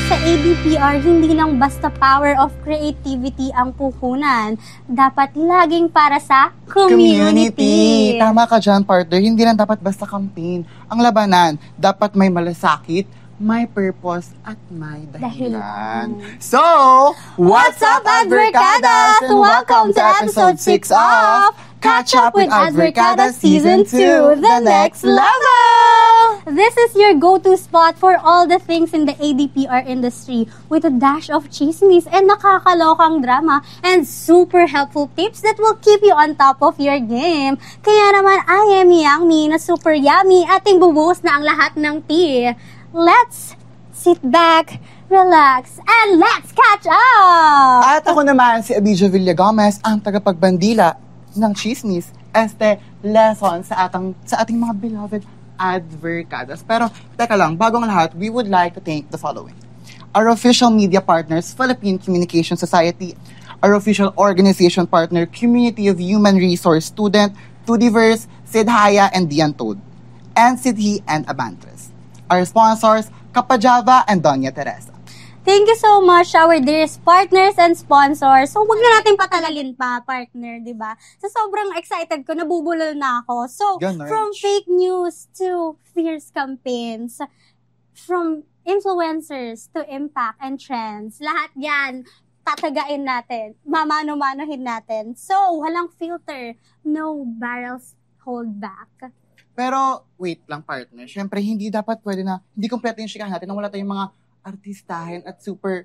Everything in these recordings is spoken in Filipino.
sa ADPR, hindi lang basta power of creativity ang puhunan. Dapat laging para sa community. Tama ka dyan, partner. Hindi lang dapat basta campaign. Ang labanan, dapat may malasakit, may purpose, at may dahilan. So, What's up, Advercadas? Welcome to episode 6 of Catch Up with Advercadas Season 2, The Next Level! This is your go-to spot for all the things in the ADPR industry with a dash of chismis and nakakalokang drama and super helpful tips that will keep you on top of your game. Kaya naman, I am Yangmi na super yummy ating bubuhos na ang lahat ng tea. Let's sit back, relax, and let's catch up! At ako naman, si Abijah Villagomez, ang tagapagbandila ng chismis, lesson sa ating mga beloved Advercadas. Pero, teka lang, bagong lahat, we would like to thank the following. Our official media partners, Philippine Communication Society, our official organization partner, Community of Human Resource Student, Tudiverse, Sidhaya, and Dian Toad, and Sidhi and Abantres. Our sponsors, Kapajava and Doña Teresa. Thank you so much, our dearest partners and sponsors. So, huwag na natin patalalin pa, partner, di ba? So, sobrang excited ko, nabubulol na ako. So, from fake news to fierce campaigns, from influencers to impact and trends, lahat yan, tatagain natin, mamano-manohin natin. So, walang filter, no barrels hold back. Pero, wait lang, partner. Siyempre, hindi dapat pwede na, hindi kompleto yung chikahan natin nang wala tayong mga artistahin at super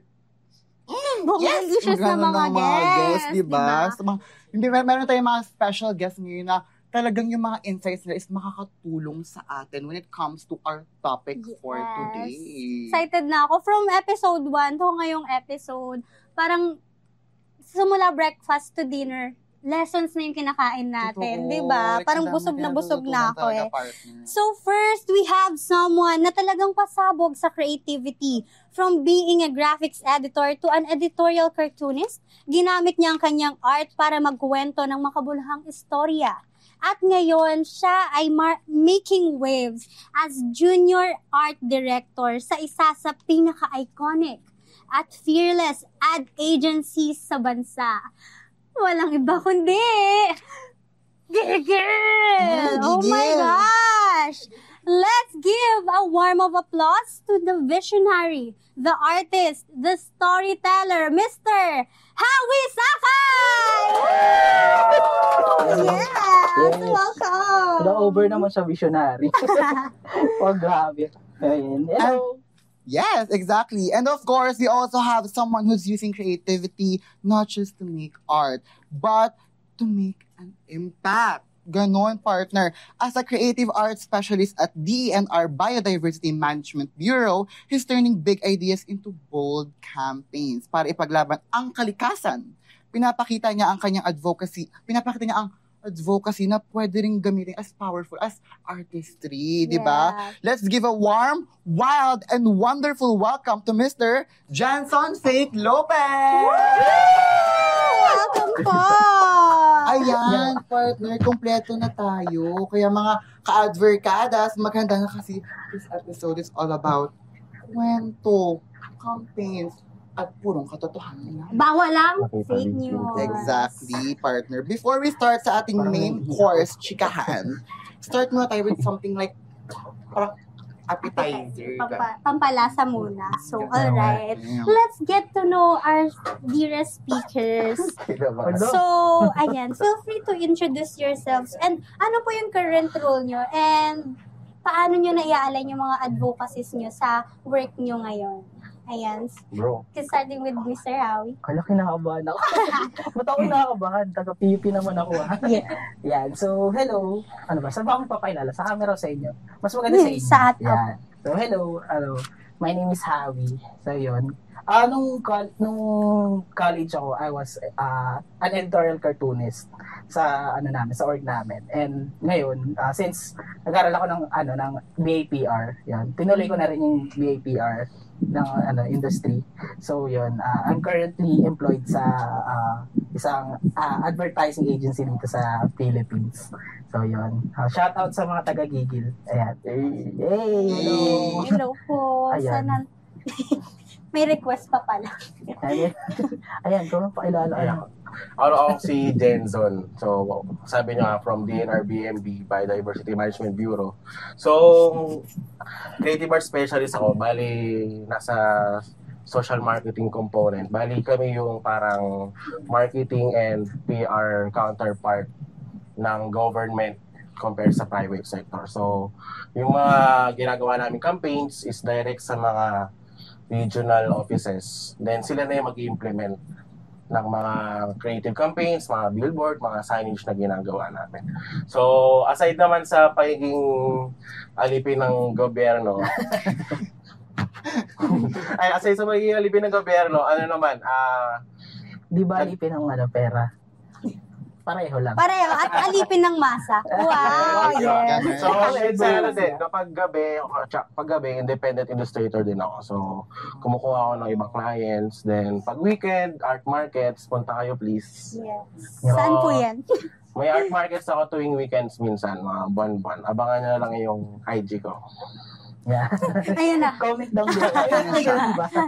delicious na mga guests, diba? So, meron tayong mga special guests ngayon na talagang yung mga insights nila is makakatulong sa atin when it comes to our topic for today. Excited na ako. From episode 1 to ngayong episode, parang simula breakfast to dinner, lessons na yung kinakain natin, di ba? Parang busog na ako eh. So first, we have someone na talagang pasabog sa creativity. From being a graphics editor to an editorial cartoonist, ginamit niya ang kanyang art para magkwento ng makabuluhang istorya. At ngayon, siya ay making waves as junior art director sa isa sa pinaka-iconic at fearless ad agencies sa bansa. Walang iba kundi Gigil! Oh my gosh! Let's give a warm of applause to the visionary, the artist, the storyteller, Mr. Howie Sakay! Yes! Welcome! Na-over naman siya visionary. Oh, grabe. Ayun. Hello! Yes, exactly. And of course, we also have someone who's using creativity not just to make art, but to make an impact. Ganon, partner. As a creative arts specialist at DENR Biodiversity Management Bureau, he's turning big ideas into bold campaigns para ipaglaban ang kalikasan. Pinapakita niya ang advocacy na pwede rin gamitin as powerful as artistry, di ba? Let's give a warm, wild, and wonderful welcome to Mr. Janson Faith Lopez! Welcome po! Ayan, partner, kompleto na tayo. Kaya mga ka-advercadas, maghanda na kasi this episode is all about kwento, campaigns, at purong katotohanan. Bawal lang fake news. Exactly, partner. Before we start sa ating main course, chikahan, start muna tayo with something like parang appetizer. Pampalasa muna. So, alright. Let's get to know our dearest speakers. So, ayan. Feel free to introduce yourselves. And ano po yung current role nyo? And paano nyo na-i-align yung mga advocacies nyo sa work nyo ngayon? Ayan. Bro. Starting with Mr. Howie. Kala kinakabahan ako. Ba't ako nakakabahan? Taga-PUP naman ako. Yeah. Yan. So, hello. Ano ba? Saan ba akong papakilala? Sa camera o sa inyo? Mas maganda sa inyo. Sa atin. Yan. So, hello. My name is Howie. So, yun. Nung college ako, I was an editorial cartoonist sa sa org namin. And ngayon, since nag-aral ako ng BAPR, yan. Tinuloy ko na rin yung BAPR ng industry. So yun, I'm currently employed sa isang advertising agency dito sa Philippines. So yun, shout out sa mga taga-Gigil. Ayan. Hey! Hello po. Ayan. May request pa pala. Ayan, kung pakilala. Ako si Jenzon. So, sabi niya from DNR-BMB, Biodiversity Management Bureau. So, creative art specialist ako. Bali, nasa social marketing component. Bali, kami yung parang marketing and PR counterpart ng government compared sa private sector. So, yung mga ginagawa namin campaigns is direct sa mga regional offices. Then, sila na yung mag-implement ng mga creative campaigns, mga billboard, mga signage na ginagawa namin. So, aside naman sa pagiging alipin ng gobyerno, aside sa pagiging alipin ng gobyerno, Di ba alipin ng pera? Pareho lang. Pareho. At alipin ng masa. Wow, yes. So, kapag gabi, independent illustrator din ako. So, kumukuha ako ng ibang clients. Then, pag weekend, art markets, punta kayo please. Yes. Saan po yan? May art markets ako tuwing weekends minsan, mga buwan-buwan. Abangan nyo na lang yung IG ko. Yeah. Ayun na. Comment down below.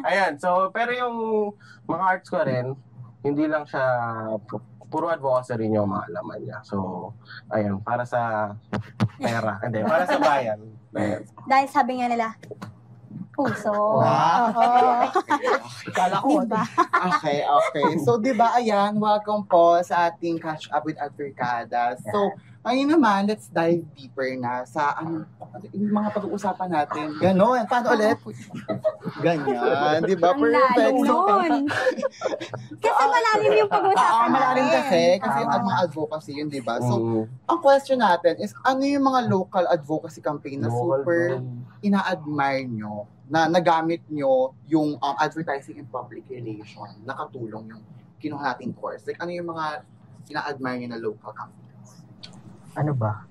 Ayan, so, pero yung mga arts ko rin, hindi lang siya puro advocacy rin yung mga alaman niya. So, ayun, para sa pera. Hindi, para sa bayan. Ayan. Dahil sabi nga nila, puso. Wow. Oo. Kala ko. Diba? Okay. So, di ba, ayan, welcome po sa ating Catch Up with Adverkada. So, ayun naman, let's dive deeper na sa yung mga pag-uusapan natin. Ganon. Paano ulit? Ganyan. Di ba? Ang lalim nun. Kasi malalim yung pag-uusapan Malalim natin. kasi ang mga advocacy yun, di ba? So, ang question natin is, ano yung mga local advocacy campaign na super ina-admire nyo, na nagamit nyo yung advertising and public relation, nakatulong yung kinuha nating course? Like, ano yung mga ina-admire nyo na local campaigns? Ano ba?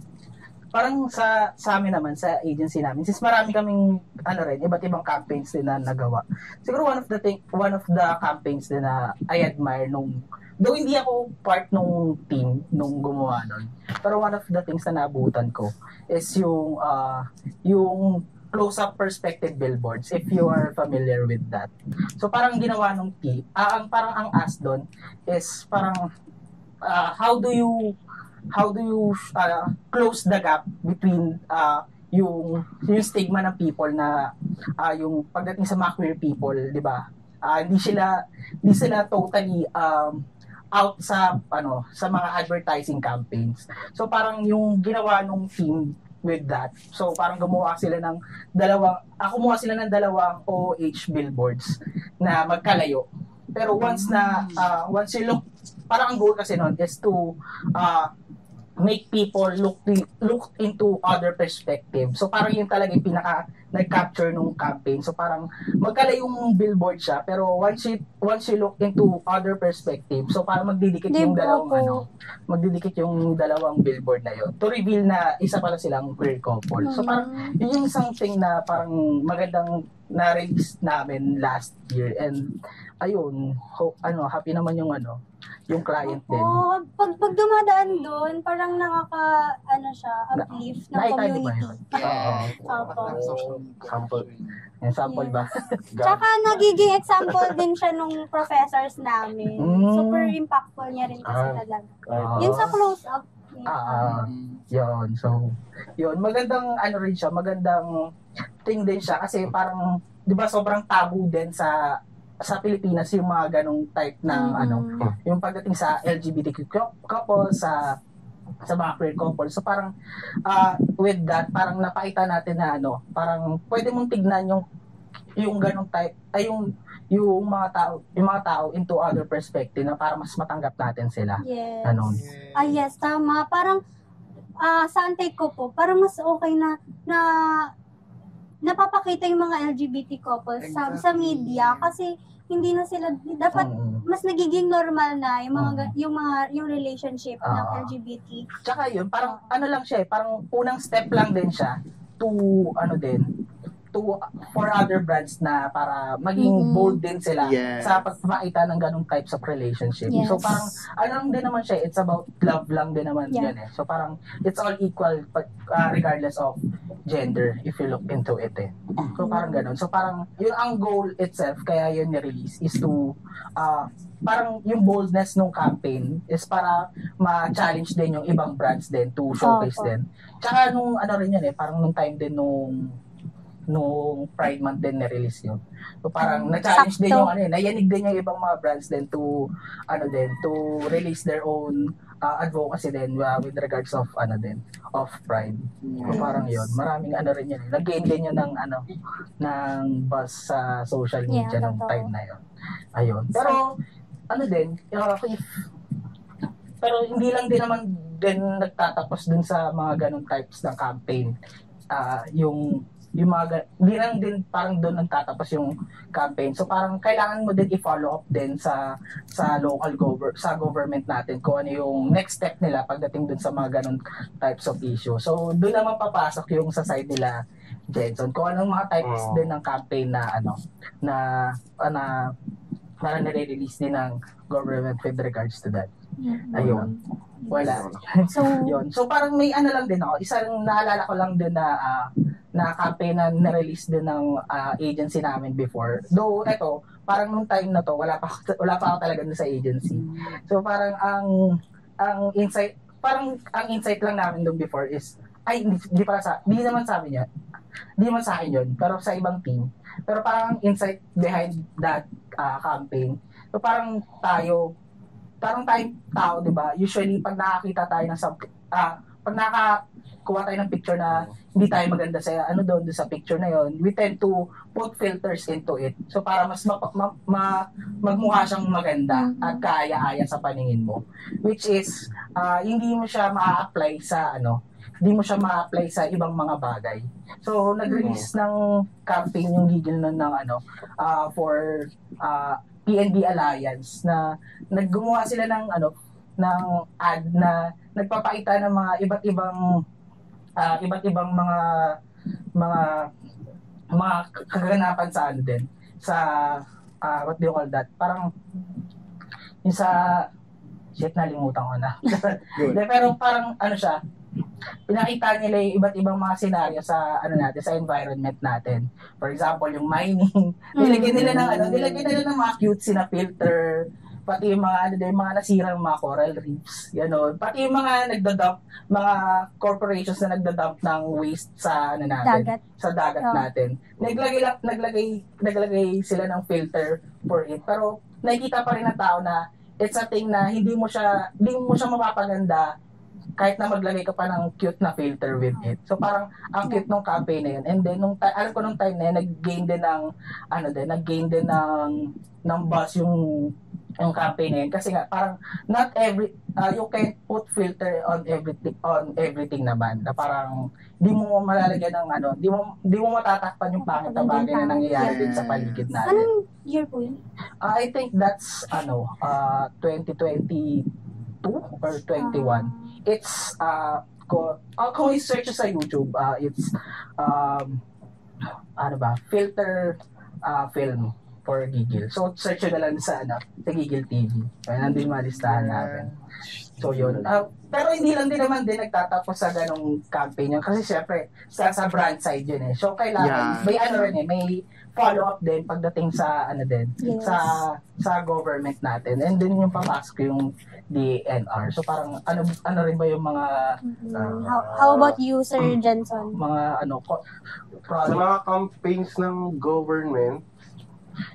Parang sa amin naman, sa agency namin, since marami kaming iba't ibang campaigns din na nagawa. Siguro one of the campaigns din na I admire though hindi ako part nung team nung gumawa nun, pero one of the things na naabutan ko is yung close-up perspective billboards, if you are familiar with that. So parang ginawa nung team, parang ang ask doon is parang how do you close the gap between yung stigma ng people na yung pagdating sa mga queer people, di ba? Hindi sila totally out sa mga advertising campaigns. So parang yung ginawa nung team with that. So parang kumuha sila ng dalawang OH billboards na magkalayo. Pero once you look, parang ang goal kasi nun is to make people look into other perspective. So parang yun talaga yung pinaka nag-capture nung campaign. So parang magkalayong billboard siya, pero once you look into other perspective, so parang magdidikit yung dalawang billboard na yun to reveal na isa pala silang queer couple. So parang yun yung isang thing na parang magandang na-release namin last year, and ayun, happy naman yung client din. Oo, pag dumadaan doon, parang uplift ng community. Sample ba? Tsaka nagiging example din siya nung professors namin. Super impactful niya rin kasi talaga. Yun sa close-up. Yun. So, yun. Magandang rin siya. Magandang thing din siya kasi parang, di ba sobrang tabu din sa Pilipinas yung mga ganong type ng yung pagdating sa LGBTQ couple, sa mga queer couple. So parang with that, parang napakita natin na parang pwede mong tignan yung ganong type yung mga tao into other perspective na para mas matanggap natin sila. Yes. Yes, tama. Parang sa antay ko po, parang mas okay na napapakita yung mga LGBT couples sa media kasi hindi na sila dapat mas nagiging normal na yung relationship ng LGBT. Tsaka yun, parang lang siya, parang unang step lang din siya to for other brands na para maging bold din sila sa pagpapakita ng ganung types of relationship. Yes. So parang lang din naman siya, it's about love lang din naman yun eh. So parang it's all equal regardless of gender if you look into it eh. So parang ganun. So parang yun ang goal itself kaya yun ni-release is to parang yung boldness ng campaign is para ma-challenge din yung ibang brands din to showcase din. Tsaka nung ano rin yun eh, parang nung time din nung Pride Month din na-release yun. So parang na-challenge din yung ano eh, nayanig din yung ibang mga brands din to release their own advocacy din with regards of of Pride. So parang yun, maraming ano rin yun. Nag-gain din yun ng buzz sa social media nung time na yun. Ayun. Pero pero hindi lang din naman din nagtatapos dun sa mga ganong types ng campaign. Yung mga hindi lang din parang doon nagtatapos yung campaign. So parang kailangan mo din i-follow up din sa government natin kung ano yung next step nila pagdating dun sa mga ganun types of issue. So doon naman papasok yung sa side nila Jenson kung anong mga types din ng campaign na nare-release din ng government with regards to that. Ayun. Wala. So, yun. So, parang may ano lang din ako. Isang naalala ko lang din na campaign na na-release din ng agency namin before. Though, eto, parang nung time na to, wala pa ako talaga dun sa agency. So, parang ang insight lang namin dun before is, di naman sa akin yun, pero sa ibang team. Pero parang insight behind that campaign. So, parang tayong tao, di ba? Usually, pag nakakita tayo ng pag nakakuha tayo ng picture na hindi tayo maganda sa doon sa picture na yon, we tend to put filters into it. So, para mas magmukha siyang maganda at kaaya-aya sa paningin mo. Which is, hindi mo siya ma-apply sa ibang mga bagay. So, nag-release ng campaign yung Gigil nun for PNB Alliance na naggumawa sila ng ad na nagpapakita ng mga iba't ibang mga kaganapan sa what do you call that? Parang yung nalimutan ko na. Pero parang siya, pinakita nila yung iba't ibang mga senaryo sa sa environment natin. For example, yung mining, nilagyan nila ng mga cutesy na filter, pati yung mga mga nasirang mga coral reefs, pati yung mga mga corporations na nagda-dump ng waste sa dagat natin. Naglagay sila ng filter for it. Pero nakikita pa rin ng tao na it's a thing na hindi mo siya mapapaganda kahit na maglagay ka pa ng cute na filter with it. So parang ang cute nung campaign na yun. And then alam ko nung time na yun, nag-gain din ng buzz yung campaign na yun. Kasi nga parang not every you can put filter on everything naman. Na parang di mo malalagyan ng di mo matatakpan yung pangit na bagay na nangyayari din sa paligid natin. Anong year po yun? I think that's 2022 or 21. It's kung i-search sa YouTube, it's filter film for Gigil. So search na lang sa Gigil TV. Kaya nandun malistahan namin. So yun. Pero hindi lang din naman nagtatapos sa ganong campaign yun. Kasi syempre, sa brand side yun eh. So kailangan, may follow-up din pagdating sa sa government natin. And then yung papasok yung DNR. So parang ano rin ba yung mga how about you, Sir Jenson? Mga sa mga campaigns ng government,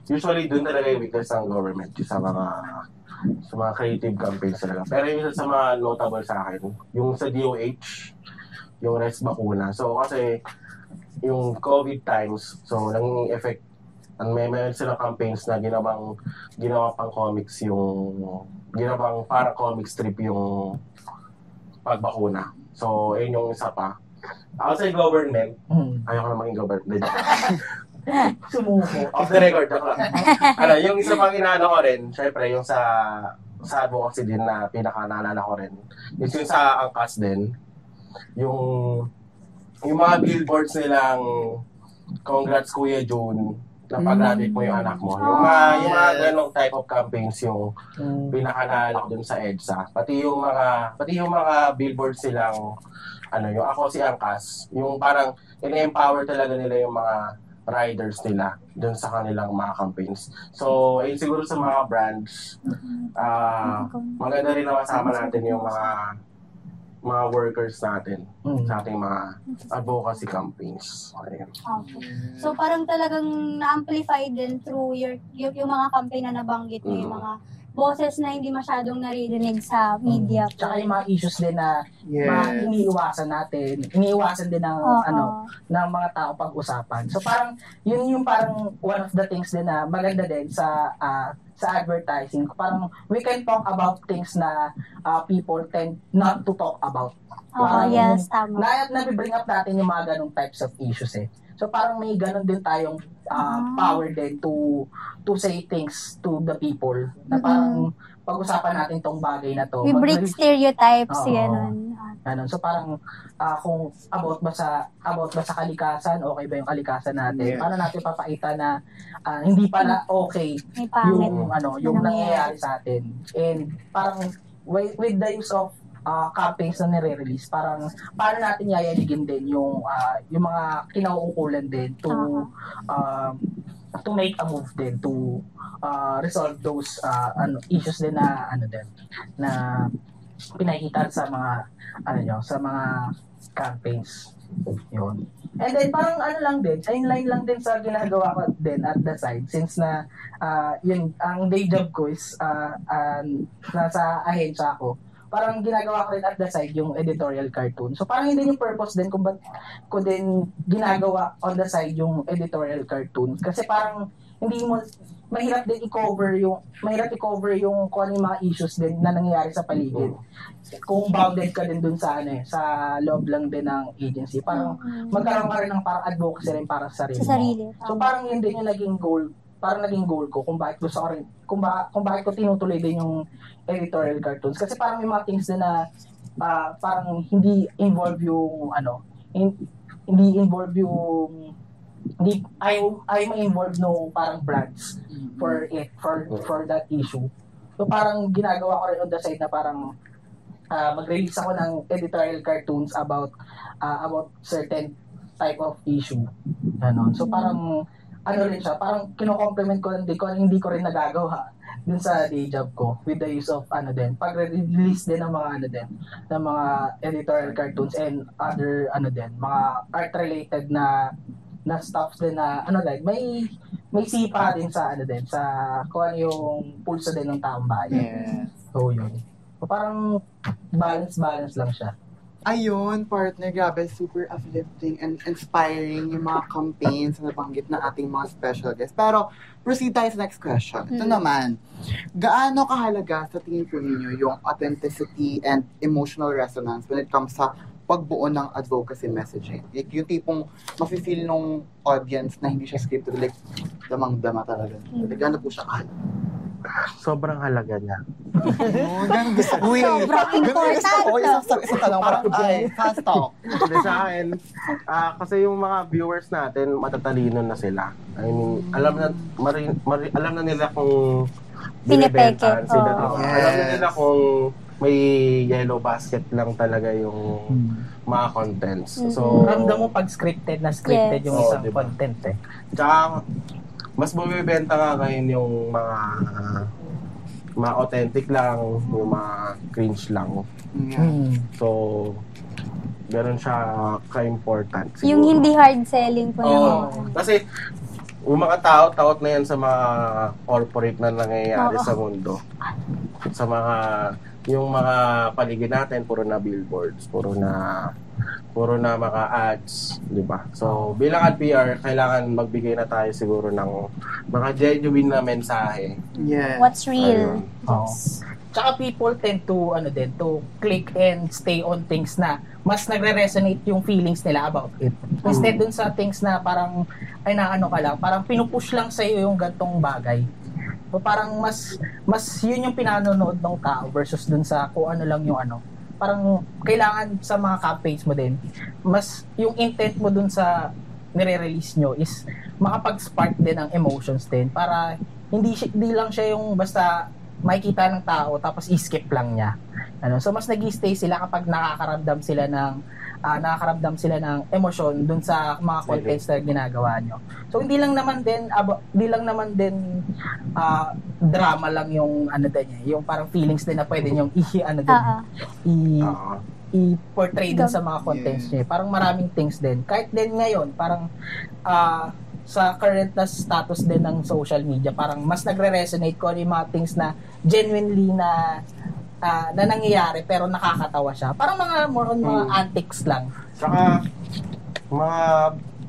usually doon talaga yung weakness ng government sa mga creative campaigns talaga. Pero yung sa mga notable sa akin, yung sa DOH, yung Rest Bakuna. So kasi yung COVID times, so nanging effect, may silang campaigns na ginawang pang comics ginawang para comic strip yung pagbakuna. So, yun yung isa pa. Outside government, ayoko na maging government. Sumuko. Off the record ako. Yung isa pang inaano ko rin, syempre yung sa advocacy din na pinaka-naalala ko rin, is yung sa Angkas din, yung mga billboards nilang Congrats Kuya June, na pag-graduate mo yung anak mo. Yung mga ganong type of campaigns yung pinakalala ko dun sa EDSA. Pati yung mga billboards silang yung Ako Si Angkas, yung parang in-empower talaga nila yung mga riders nila dun sa kanilang mga campaigns. So, siguro sa mga brands, maganda rin na masama natin yung mga workers natin sa ating mga advocacy campaigns. Ayun. Okay. So parang talagang na-amplify din through yung mga campaign na nabanggit mo, yung mga boses na hindi masyadong naririnig sa media. Tsaka yung mga issues din na iniiwasan natin. Iniiwasan din ng ng mga tao pag-usapan. So parang yun yung parang one of the things din na maganda din sa advertising. Parang we can talk about things na people tend not to talk about. Yes, tama. Na-bring up natin yung mga ganong types of issues eh. So parang may ganon din tayong power din to say things to the people na parang pag-usapan natin tong bagay na to. We break stereotypes, yan. Ganun. So parang kung about ba sa kalikasan, okay ba yung kalikasan natin? Paano natin papakita na hindi pala okay yung nangyayari sa atin? And parang with the use of campaigns na nire-release, parang paano natin yayaligin din yung mga kinauukulan din to make a move din to resolve those issues din na pinakita sa mga sa mga campaigns yun. And then parang inline lang din sa ginagawa ko din at the side since na yun ang day job ko is nasa ahensya ako. Parang ginagawa ko rin at the side yung editorial cartoon. So parang hindi yung purpose din kung ba't ko din ginagawa on the side yung editorial cartoon. Kasi parang mahirap i-cover yung kung ano yung mga issues din na nangyayari sa paligid. Kung bounded ka din dun sa sa loob lang din ng agency. Parang magkaroon ka rin ng parang advocacy rin para sa sarili mo. So parang yun din yung naging goal ko kung bakit ko tinutuloy din yung editorial cartoons kasi parang may mga things din na parang hindi ayaw ma-involve nung parang brands for that issue. So parang ginagawa ko rin on the side na parang mag-release ako ng editorial cartoons about certain type of issue. So parang rin siya, parang kino-compliment ko lang din kung hindi ko rin nagagawa dun sa day job ko with the use of pag-release din ng mga ng mga editorial cartoons and other mga art related na stuffs din na may sipa din sa sa kung ano yung pulso din ng taong bayan. So yun. So, parang balance lang siya. Ayun, partner, grabe, super uplifting and inspiring yung mga campaigns na nabanggit na ating mga special guests. Pero, proceed tayo sa next question. Ito naman, gaano kahalaga sa tingin po ninyo yung authenticity and emotional resonance when it comes sa pagbuo ng advocacy messaging? Like, yung tipong mafe-feel nung audience na hindi siya scripted, like, damang-dama talaga. Like, gaano po siya kahalaga? Sobrang halaga niya. Ganun gusto ko. Sobrang important. Isa ka lang. Parang, fast talk. Hindi sa akin. Kasi yung mga viewers natin, matatalino na sila. I mean, alam na nila kung Pinipeke. sila. Alam na nila kung may yellow basket lang talaga yung mga contents. So, ramdam mo pag scripted yung isang content eh. Tsaka, mas bumibenta nga ngayon yung mga authentic lang, yung mga cringe lang. So, gano'n siya ka-important. Siguro. Yung hindi hard selling po Kasi, yung mga tao-taot na yan sa mga corporate na nangyayari sa mundo. Sa yung mga paligid natin, puro na billboards, puro na mga ads, di ba? So, bilang ad PR, kailangan magbigay na tayo siguro ng mga genuine na mensahe. Yes. What's real. Yes. Tsaka people tend to to click and stay on things na mas nagre-resonate yung feelings nila about it. Instead dun sa things na parang ay naano ka lang, parang pinupush lang sa iyo yung gantong bagay. So parang mas yun yung pinanonood ng tao versus dun sa kung ano lang yung parang kailangan sa mga campaigns mo din mas yung intent mo dun sa nire-release nyo is makapag-spark din ng emotions din para hindi lang siya yung basta makikita ng tao tapos i-skip lang niya. So mas nag-stay sila kapag nakakaramdam sila ng emosyon dun sa mga contents na ginagawa nyo. So hindi lang naman din drama lang yung yung parang feelings din na pwede nyong i-portray din sa mga contents niya. Parang maraming things din. Kahit din ngayon, parang sa current na status din ng social media, parang mas nagre-resonate ko yung mga things na genuinely na nangyayari pero nakakatawa siya. Parang more on mga antics lang. Saka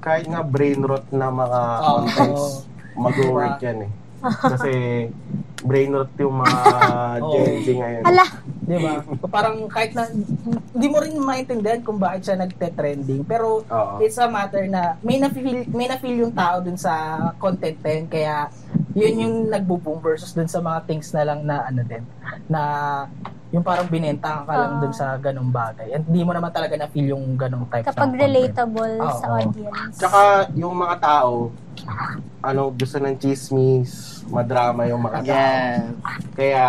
kahit nga brain rot na mga contents, mag-work yan eh. Kasi brain rot yung mga Gen Z ngayon. Diba? Parang kahit na hindi mo rin maintindihan kung bakit siya nagte-trending, pero it's a matter na may na-feel yung tao dun sa content din, kaya yun yung nagbo-boom versus dun sa mga things na lang na na yung parang binenta ka lang dun sa ganung bagay. And hindi mo naman talaga na-feel yung ganung type kapag relatable sa audience. Tsaka yung mga tao, gusto ng chismis, madrama yung mga tao. Kaya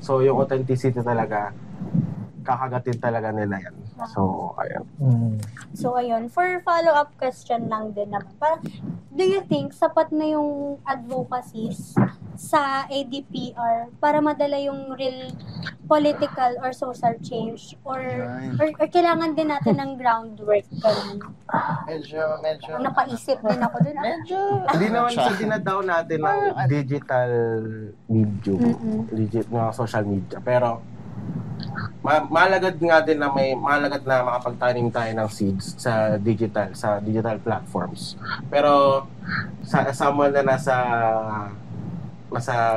so, yung authenticity talaga, kakagatin talaga nila yan. So, ayun. So, ayun. For follow-up question lang din naman. Parang, do you think sapat na yung advocacies sa ADPR para madala yung real political or social change? Or kailangan din natin ng groundwork? Medyo. Napaisip din ako dun. Hindi naman sa dinadaw natin ng digital medium, mga social media. Pero, malagad nga din na malagad na makapagtanim tayo ng seeds sa digital platforms. Pero sa someone na nasa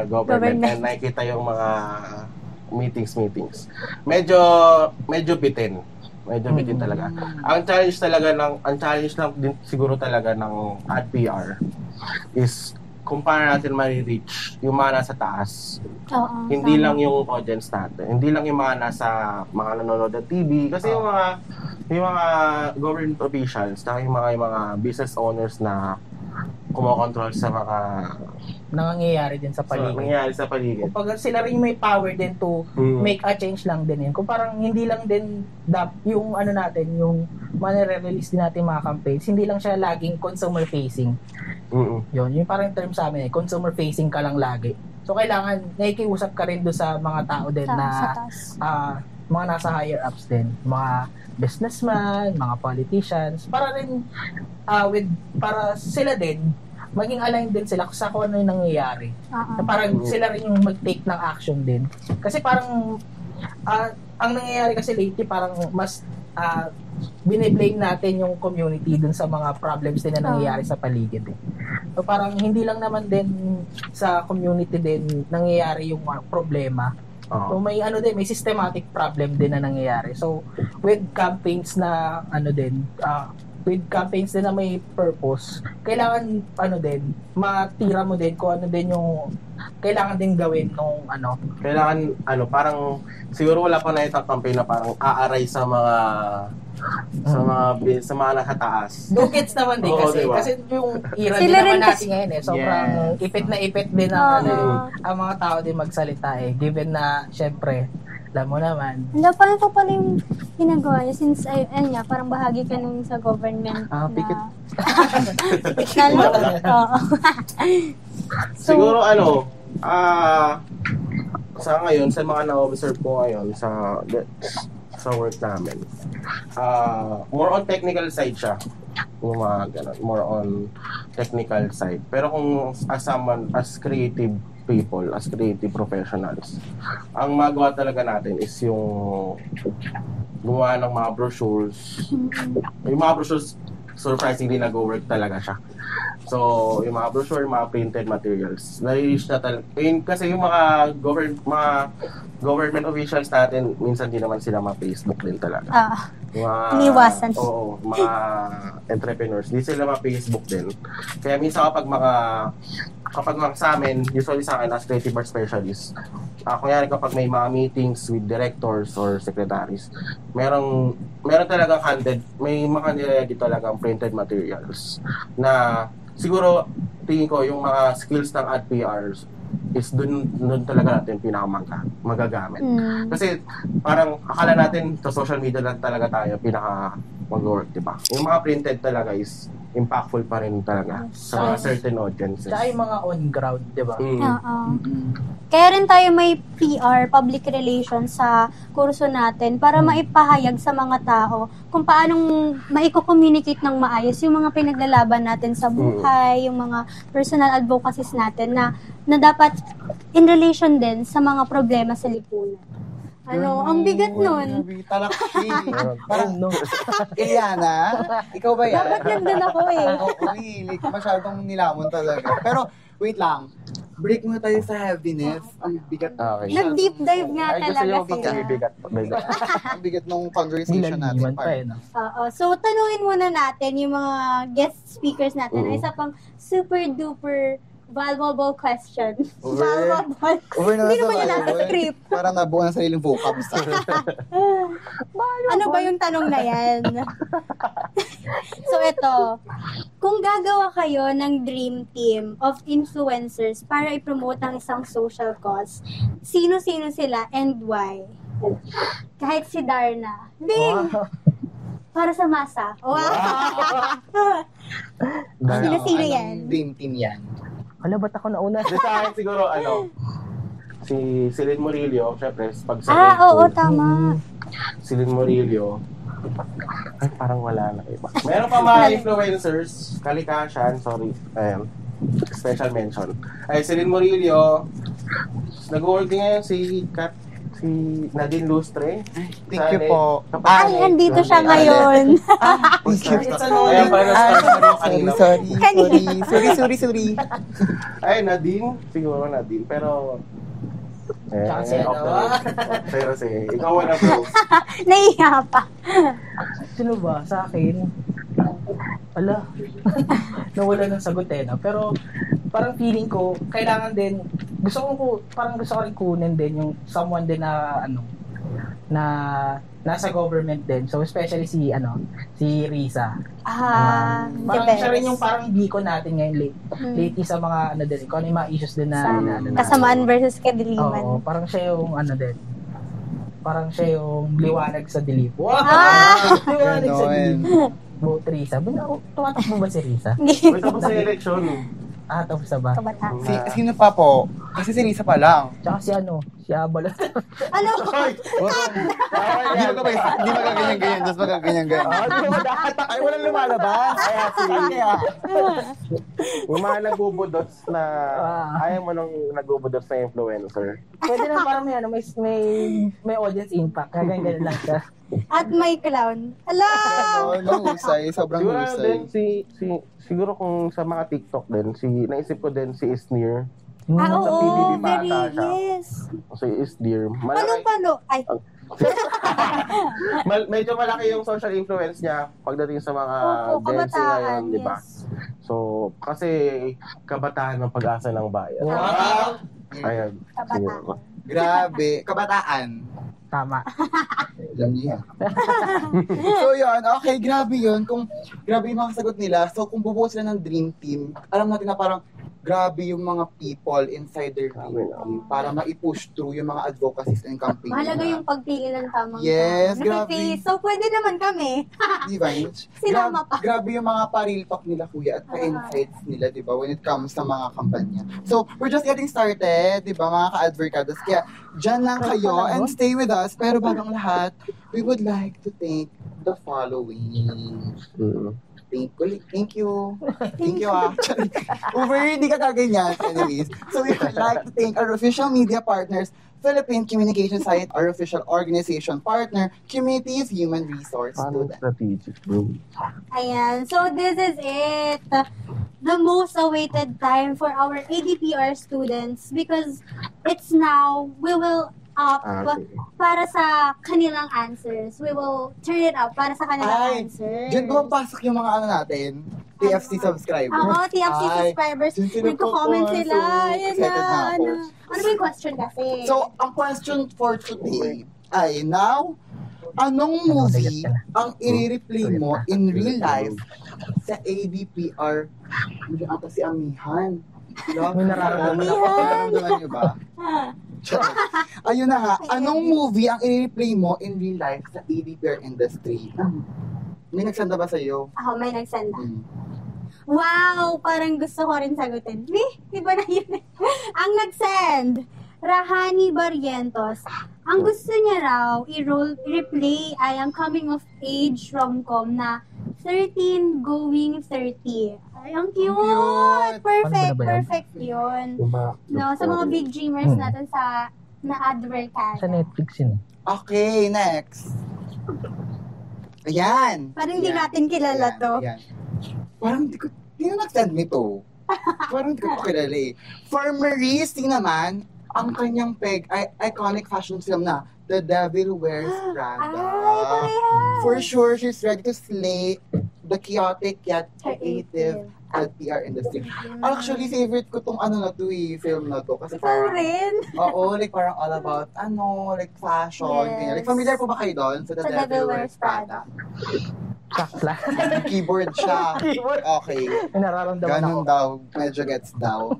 government and nakikita yung mga meetings. Medyo bitin. Medyo bitin talaga. Ang challenge lang din siguro talaga ng ADPR is kung paano natin ma-reach yung mga nasa taas. Hindi lang yung audience natin. Hindi lang yung mga nanonood ng TV. Kasi yung mga government officials, yung mga business owners na kumokontrol sa mga nangyayari din sa paligid. Kung sila rin may power din to make a change lang din yun. Kung parang hindi lang din yung yung manire-release din natin mga campaigns, hindi lang siya laging consumer facing. Yun parang term sa amin consumer facing ka lang lagi. So kailangan nakikiusap ka rin do sa mga tao din mga nasa higher ups din, mga businessman, mga politicians, para rin para sila din maging aligned din sila sa kung ano yung nangyayari. Na parang sila rin yung mag-take ng action din. Kasi parang ang nangyayari kasi lately parang mas bine-blame natin yung community dun sa mga problems din na nangyayari sa paligid. So parang hindi lang naman din sa community din nangyayari yung problema. So may may systematic problem din na nangyayari. So with campaigns na na may purpose, kailangan matira mo din kung ano din yung kailangan din gawin nung kailangan parang siguro wala pa na itong campaign na parang aaray sa mga nasa taas. No kids naman din kasi diba? Kasi yung era din naman natin ngayon sobrang ipit na ipit din ang mga tao din magsalita given na syempre alam mo naman. Paano pa pala yung ginagawa niya since parang bahagi ka nung sa government pikit. Siguro sa ngayon, sa mga na-observe ko ngayon sa work namin, more on technical side siya. Yung mga ganun, more on technical side. Pero kung as creative people, as creative professionals, ang magawa talaga natin is yung gumawa ng mga brochures. Yung mga brochures, surprisingly nag-work talaga siya. So, yung mga brochure, mga printed materials, na-reach na talaga. Kasi yung mga government officials natin, minsan di naman sila ma-Facebook din talaga. Iniwasan. Oo, mga entrepreneurs, di sila ma-Facebook din. Kaya minsan kapag sa amin, usually sa akin as creative art specialist, kunyari kapag may mga meetings with directors or secretaries, meron talagang may mga nilagay talagang printed materials na siguro tingin ko yung mga skills ng ad PRs is dun talaga natin magagamit. Kasi parang akala natin sa social media lang talaga tayo mag-work, di ba? Yung mga printed talaga is impactful pa rin talaga sa mga certain audiences. Tsaka yung mga on-ground, di ba? Oo. Kaya rin tayo may PR, public relations sa kurso natin para maipahayag sa mga tao kung paanong maiko-communicate ng maayos yung mga pinaglalaban natin sa buhay, yung mga personal advocacies natin na dapat in relation din sa mga problema sa lipunan. Ang bigat nun. Talakshi. Parang, Eliana, ikaw ba yan? Dapat nandun ako eh. Like, masyadong nilamon talaga. Pero, wait lang. Break muna tayo sa heaviness. Ang bigat. Okay. Nag-deep dive nga Ay, gusto talaga yung sila. bigat. Ang bigat nung conversation natin. pa eh, no? Oo. So, tanungin muna natin yung mga guest speakers natin. Isa pang super duper valuable question. Valuable. Hindi naman yun nasa script. Parang nabuo ng sariling vocabs. Ano ba yung tanong na yan? So, ito. Kung gagawa kayo ng dream team of influencers para i-promote ang isang social cause, sino-sino sila and why? Kahit si Darna. Bing! Para sa masa. Wow! Sino-sino yan? Dream team yan. Hala, ba't ako nauna? Sa akin siguro, si Celine Murillo, syempre, pag sa Oo, tama. Celine Murillo, ay, parang wala na iba. Meron pa mga influencers, Kalikasan, sorry, ayan, special mention. Ay, Celine Murillo, nag-work din ngayon si Nadine Lustre. Thank you po. Ay, andito siya ngayon. Ayan, parang Sorry. Ay, Nadine, siguro Nadine, pero Tsaka si pero ikaw wala bro. Naiya pa. Sino ba? Sa akin? Ala, nawala ng sagot no? Pero parang feeling ko, kailangan din, gusto ko rin kunin din yung someone din na, na nasa government din. So, especially si Risa. Parang siya rin yung parang beacon natin ngayon lately sa mga, kung ano yung mga issues din na, Kasamaan versus kadiliman. Oo, parang siya yung, parang siya yung liwanag sa dilim. Wow! Liwanag sa dilim. Vote Risa. Tumatakbo ba si Risa? Wait ako sa election. Tapos na ba? Kabataan. Sino pa po? Kasi si Risa pa lang. Tsaka si Abalot. Ano? Hindi magaganyan-ganyan. Just magaganyan-ganyan. Ay, walang lumalabas. Kaya. Yung mga nagbubudots na, ayaw mo nang nagbubudots na influencer. Pwede na parang may audience impact. Ganyan lang siya. At may clown. Ala! Husay. Sobrang Siguro husay. din siguro kung sa mga TikTok din, naisip ko din si Isnir. Oo, PBB pa very, ata siya. yes. Si Isnir. Paano? Ay, Medyo malaki yung social influence niya pagdating sa mga Gen Z kabataan, ngayon, di ba? yes. So, kasi kabataan ng pag-asa ng bayan. Wow! Ayan. Kabataan. Grabe. Kabataan. Tama. Alam niyo yan. So yun, okay, grabe yun. Grabe yung mga sagot nila. So kung bubuo sila ng dream team, alam natin na parang grabe yung mga people inside their dream team para ma-push through yung mga advocacies and campaigns. Mahalaga yung pagpili ng tamang Yes, tao. grabe. So, pwede naman kami. Di ba, Mitch? Sinama pa. Grabe yung mga pa-real talk nila, kuya, at pa-insights nila, di ba, when it comes sa mga kampanya. So, we're just getting started, di ba, mga ka-advocados. Kaya, dyan lang kayo and stay with us. Pero bagang lahat, we would like to thank the following. Thank you. Actually. Uber, hindi ka kaganyan. Anyways, so we would like to thank our official media partners, Philippine Communication Site, our official organization partner, Communities Human Resource Paano Student. strategic, bro? Ayan. So, this is it. The most awaited time for our ADPR students because it's now, we will up para sa kanilang answers. We will turn it up para sa kanilang answers. Diyan pumapasok yung mga natin. TFC subscribers. Oo, TFC Ay, subscribers. dun sila Nagko-comment po. sila. So, Ayun na. excited na ako. Ano ba yung question kasi? So, ang question for today ay now, anong movie ang i-replay mo in real life sa ADPR? Hindi ata si Amihan. May nararamdaman ako. Nararamdaman niyo ba? Charot. Ayun na nga, anong movie ang i-replay mo in real life sa ADPR industry? May nagsanda ba sa'yo? Ako, may nagsenda. Hmm. Wow! Parang gusto ko rin sagutin. Iba na yun. Ang nag-send, Rahani Barrientos. Ang gusto niya raw, i-replay ay ang coming of age rom-com na 13 Going 30. Ay, ang cute! cute. Perfect, Ano ba yan? perfect yun. Diba? No, sa mga big dreamers natin sa na-advertise. Sa Netflix yun. Okay, next. Ayan. Parang hindi Ayan. natin kilala Ayan, to. ayan. Parang hindi ko nag-send nito. Parang hindi ko pa kilala eh. For Marisi naman, ang kanyang iconic fashion film na The Devil Wears Prada. Ay, parehas! For sure, she's ready to slay the chaotic yet creative LPR industry. Actually, favorite ko tong ano na to film na to. Kasi Ikaw parang, rin. oo, like parang all about, like fashion. Yes. ganyan. Like, familiar po ba kayo doon sa The Sa Devil Wears Prada? Sakla. Keyboard siya. Okay. May nararamdaman ako. Ganun daw. Medyo gets daw.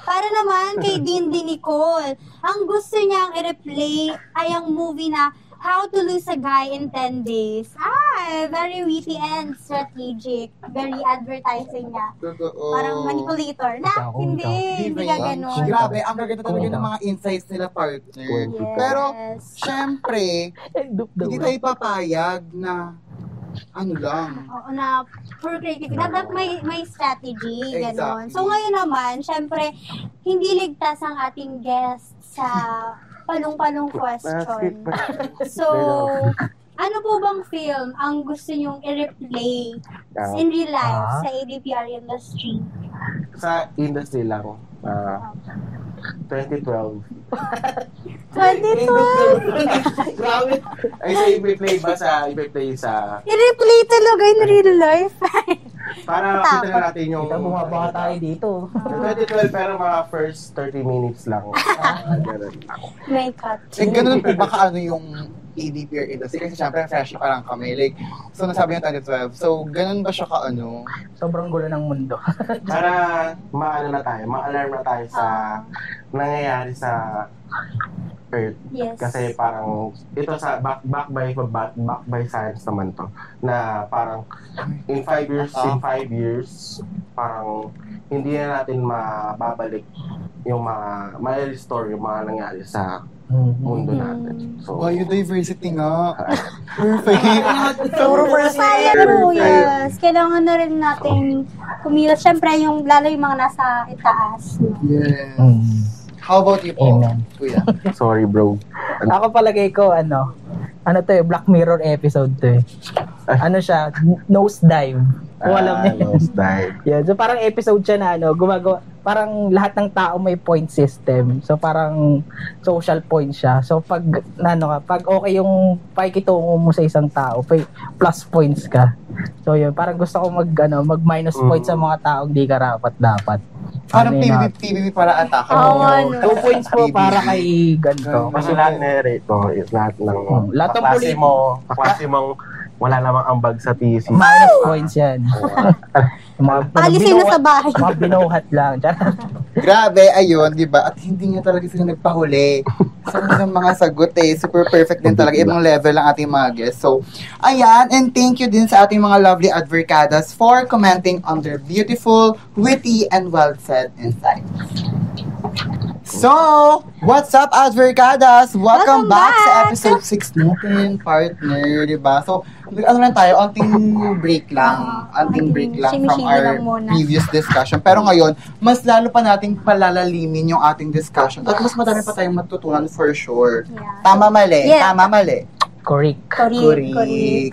Para naman kay Dindy Nicole, ang gusto niyang i-replay ay ang movie na How to Lose a Guy in 10 Days. Very witty and strategic. Very advertising niya. Totoo. Parang manipulator. Na, Ikaw, hindi. Di Hindi ba ka yun? ganun. Grabe, ang gaganda talaga ng mga insights nila, partner. Yes. Pero, syempre, Dup-dup. hindi tayo papayag na ano lang. Oo, na for creativity. Dapat may strategy, gano'n. Exactly. So ngayon naman, syempre, hindi ligtas ang ating guest sa palong-palong question. So, ano po bang film ang gusto nyong i-replay in real life sa ADPR industry? Sa industry lang. 2012. 2012! Grabe. Ay, sa i-play ba sa I-replay talaga in real life. para kita na natin yung Kita bumaba tayo dito. 2012 pero mga first 30 minutes lang. Ganun. May cut. Eh, ganun po baka ano yung ADPR industry? Kasi syempre, fresh pa lang kami. Like, so nasabi niya 2012. So, ganun ba siya ka ano? Sobrang gulo ng mundo. Para ma-alarm na tayo sa nangyayari sa Earth. Yes. Kasi parang ito sa back by science naman to na parang in 5 years parang hindi na natin mababalik yung ma-restore yung mga nangyari sa mundo natin. So, Biodiversity nga. Perfect. Sayang, yes. Kailangan na rin natin kumilos. Siyempre, lalo yung mga nasa itaas. Yes. How about you po, Amen. Kuya? sorry bro. Ako palagay ko, ano to Black Mirror episode to Ano siya, nose dive. Kung alam niyo. Nose dive. Yeah, so parang episode siya na gumagawa, parang lahat ng tao may point system. So parang social point siya. So pag okay yung pakikitungo mo sa isang tao, plus points ka. So yun, parang gusto ko mag minus points sa mga taong di ka dapat. Parang Ano yun, PvP para attack. Oo, ano. 2 points po PvP. para kay ganito. Kasi lahat na-rate mo is lahat ng Lahat ng kaklase mong wala namang ambag sa thesis. Minus points yan. Alisin na sa bahay. Mga binuhat lang. Grabe, ayun, di ba? At hindi nga talaga sila nagpahuli. Sa ng mga sagot super perfect din talaga. Ibang level ang ating mga guests. So, ayan, and thank you din sa ating mga lovely advocadas for commenting on their beautiful, witty, and well-said insights. So, what's up, advocadas? Welcome back sa episode 6 natin, partner, di ba? So, ano lang tayo, onting break lang from our lang muna. previous discussion. Pero ngayon, mas lalo pa nating palalalimin yung ating discussion at mas madami pa tayong matutunan for sure. Yeah. Tama, mali. Yeah. Tama, mali. Correct. Correct.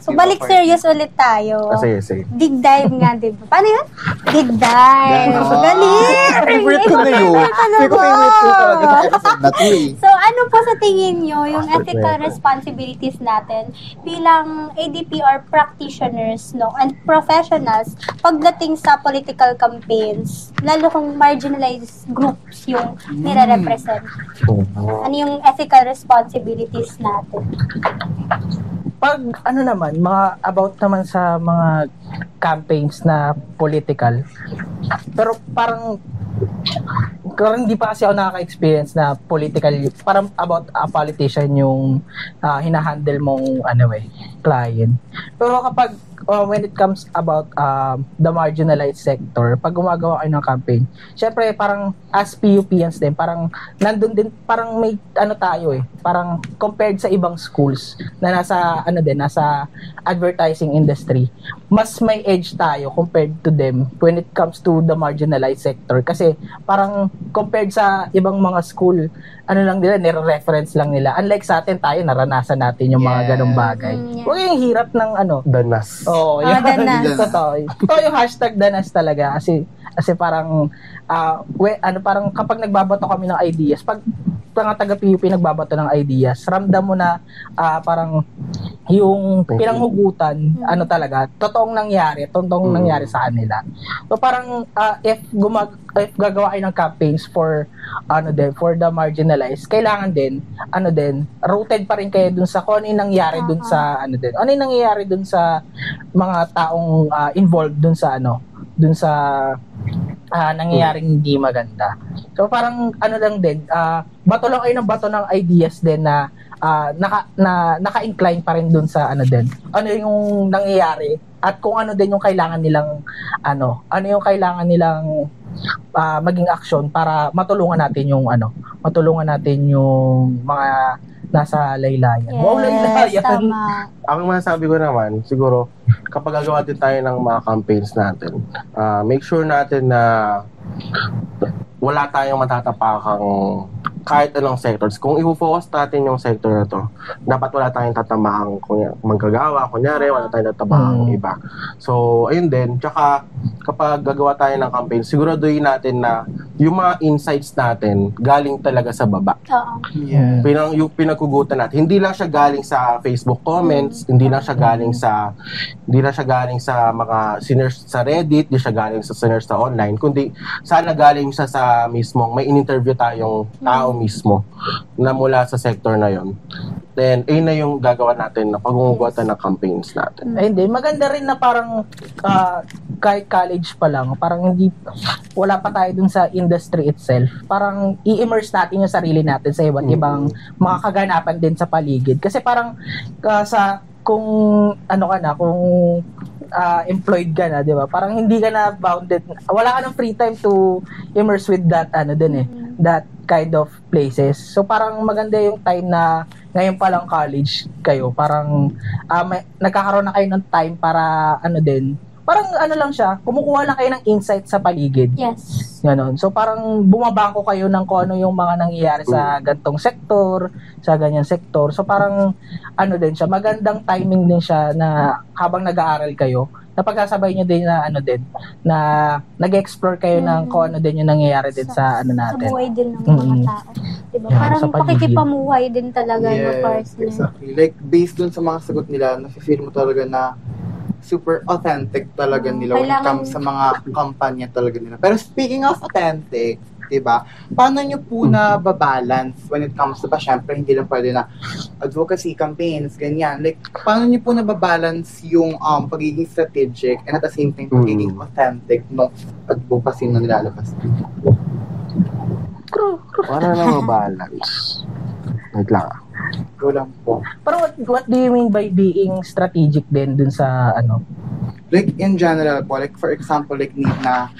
So, Diba, balik partner? serious ulit tayo. Sige. Dig dive nga, di ba? Paano yun? Dig dive. Ganon. Galing! Favorite ko na yun. Favorite ko talaga sa episode na to eh. So, ano po sa tingin nyo yung ethical responsibilities natin bilang ADPR practitioners, no, and professionals pagdating sa political campaigns, lalo kung marginalized groups yung nire-represent? Ano yung ethical responsibilities natin? Pag ano naman, mga about naman sa mga campaigns na political, pero parang hindi pa kasi ako nakaka-experience na political, parang about a politician yung hinahandle mong client. Pero kapag when it comes about the marginalized sector, pag gumagawa kayo ng campaign, syempre parang as PUPians din, parang nandun din, parang may tayo parang compared sa ibang schools na nasa advertising industry, mas may edge tayo compared to them when it comes to the marginalized sector. Kasi parang compared sa ibang mga school, nire-reference lang nila. Unlike sa atin, tayo naranasan natin yung mga ganong bagay. Huwag yung hirap ng Danas. Oo, danas. Totoo. Ito yung hashtag danas talaga kasi parang parang kapag nagbabato kami ng ideas, pag mga taga-PUP nagbabato ng ideas, ramdam mo na parang yung pinanghugutan, talaga, totoong nangyari sa kanila. So parang if gagawa kayo ng campaigns for the marginalized, kailangan din rooted pa rin kayo dun sa kung ano yung nangyari dun sa ano yung nangyayari dun sa mga taong involved dun sa nangyayaring hindi maganda. So parang lang din, bato lang kayo ng bato ng ideas din na naka-incline pa rin dun sa ano yung nangyayari at kung ano din yung kailangan nilang maging action para matulungan natin yung mga nasa laylayan. Wow, laylayan. Tama. Ang masasabi ko naman, siguro, kapag gagawa din tayo ng mga campaigns natin, make sure natin na wala tayong matatapakang kahit anong sectors. Kung i-focus natin yung sector na to, dapat wala tayong tatamahang manggagawa, kunyari, wala tayong tatamahang iba. So, ayun din. Tsaka, kapag gagawa tayo ng campaign, siguraduhin natin na yung mga insights natin galing talaga sa baba. Oo. Yeah. Yung pinagkugutan natin. Hindi lang siya galing sa Facebook comments, hindi lang siya galing sa mga sinners sa Reddit, hindi siya galing sa sinners sa online, kundi sana galing siya sa mismong may in-interview tayong tao mismo na mula sa sector na yon. Then, ayun na yung gagawa natin na pagungugatan ng campaigns natin. Ay, hindi. Maganda rin na parang kahit college pa lang, parang wala pa tayo dun sa industry itself. Parang i-immerse natin yung sarili natin sa iba't ibang mga kaganapan din sa paligid. Kasi parang kung employed ka na, di ba? Parang hindi ka na bounded. Wala ka ng free time to immerse with that, that kind of places. So, parang maganda yung time na ngayon pa lang college kayo. Parang nagkakaroon na kayo ng time para parang lang siya, kumukuha lang kayo ng insight sa paligid. Yes. Ganon. So parang bumabangko kayo ng kung ano yung mga nangyayari sa gantong sektor, sa ganyang sektor. So parang din siya, magandang timing din siya na habang nag-aaral kayo, napagkasabay nyo din na nag-explore kayo ng kung ano din yung nangyayari din sa natin. Sa buhay din ng mga tao. Diba? Yeah, Parang sa paligid. pakikipamuhay din talaga no person. Exactly. Like, based dun sa mga sagot nila, nafe-feel mo talaga na super authentic talaga nila when it comes sa mga kampanya talaga nila. Pero speaking of authentic, diba, paano nyo po na babalance when it comes to syempre, hindi lang pwede na advocacy campaigns, ganyan. Like, paano nyo po na babalance yung pagiging strategic and at the same time pagiging authentic no advocacy na nilalabas? Para na mabalance. Wait lang. Go lang po. Pero what do you mean by being strategic din dun sa Like, in general po, like, for example, like, need na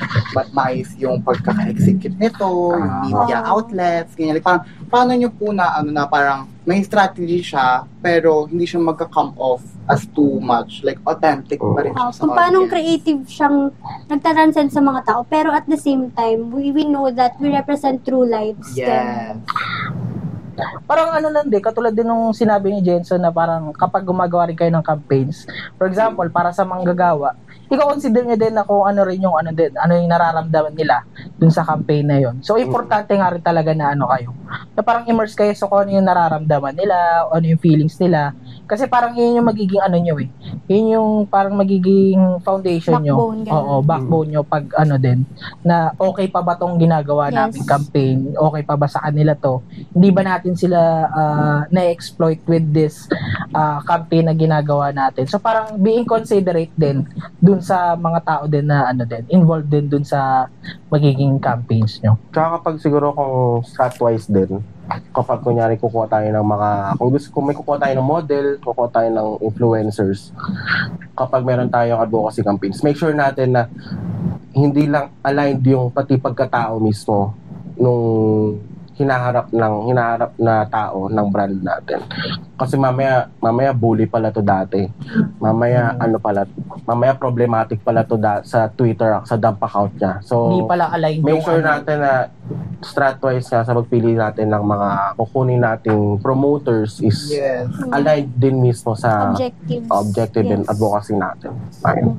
maayos yung pagkaka-execute nito, yung media outlets, ganyan. Like, parang, paano nyo po na, parang, may strategy siya, pero hindi siya magka-come off as too much. Like, authentic pa rin siya sa Kung paano audience. creative siyang nagtatranscend sa mga tao, pero at the same time, we know that we represent true lives. Yes. Parang ano lang din, katulad din nung sinabi ni Jenson na parang kapag gumagawa rin kayo ng campaigns, for example, para sa manggagawa, i-consider nyo din na kung ano rin yung ano din, ano yung nararamdaman nila dun sa campaign na yon. So, importante nga rin talaga na ano kayo, na parang immerse kayo sa kung ano yung nararamdaman nila, ano yung feelings nila, kasi parang yun yung magiging ano nyo eh, yun yung parang magiging foundation nyo. Backbone, Oo, backbone nyo pag ano din, na okay pa ba tong ginagawa namin campaign, okay pa ba sa kanila to, hindi ba natin sila na-exploit with this campaign na ginagawa natin. So parang being considerate din dun sa mga tao din na ano din, involved din dun sa magiging campaigns nyo. Tsaka kapag siguro kung strat-wise din, kapag kunyari kukuha tayo ng mga, kung may kukuha tayo ng model, kukuha tayo ng influencers, kapag meron tayong advocacy campaigns, make sure natin na hindi lang aligned yung pati pagkatao mismo nung hinaharap na tao ng brand natin. Kasi mamaya bully pala to dati. Mamaya mamaya problematic pala to sa Twitter, sa dump account niya. So Hindi pala aligned make sure yung natin na strat-wise sa pagpili natin ng mga kukunin nating promoters is Yes. aligned din mismo sa Objectives. objective and Yes. advocacy natin. Ayun.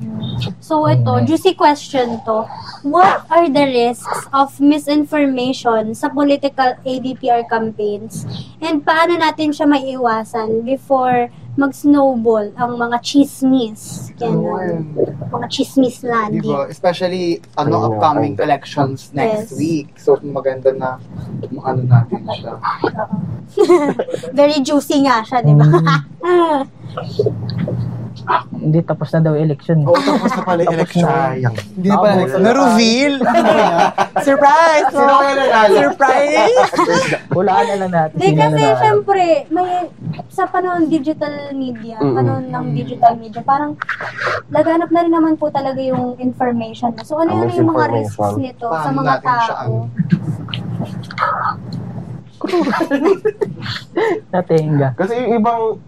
So ito, juicy question to. What are the risks of misinformation sa political ADPR campaigns? And paano natin siya maiiwasan before mag-snowball ang mga chismis? Ganun. Mga chismis lagi. Diba? Especially, upcoming elections next Yes. week. So, maganda na ano natin siya. Very juicy nga siya, di ba? Hindi tapos na daw election. Oo, tapos na pala yung election. Sayang. Hindi na pala Tapos election. Na-reveal! Surprise! Sino kaya nanalo? Surprise! Hulaan na lang natin. Di sino kasi nanalo. syempre, may sa panahon digital media, panahon ng digital media, parang laganap na rin naman po talaga yung information. So ano Ang yun yung mga misinformation. risks nito sa Paano mga natin siya, tao? Natenga. Kasi yung ibang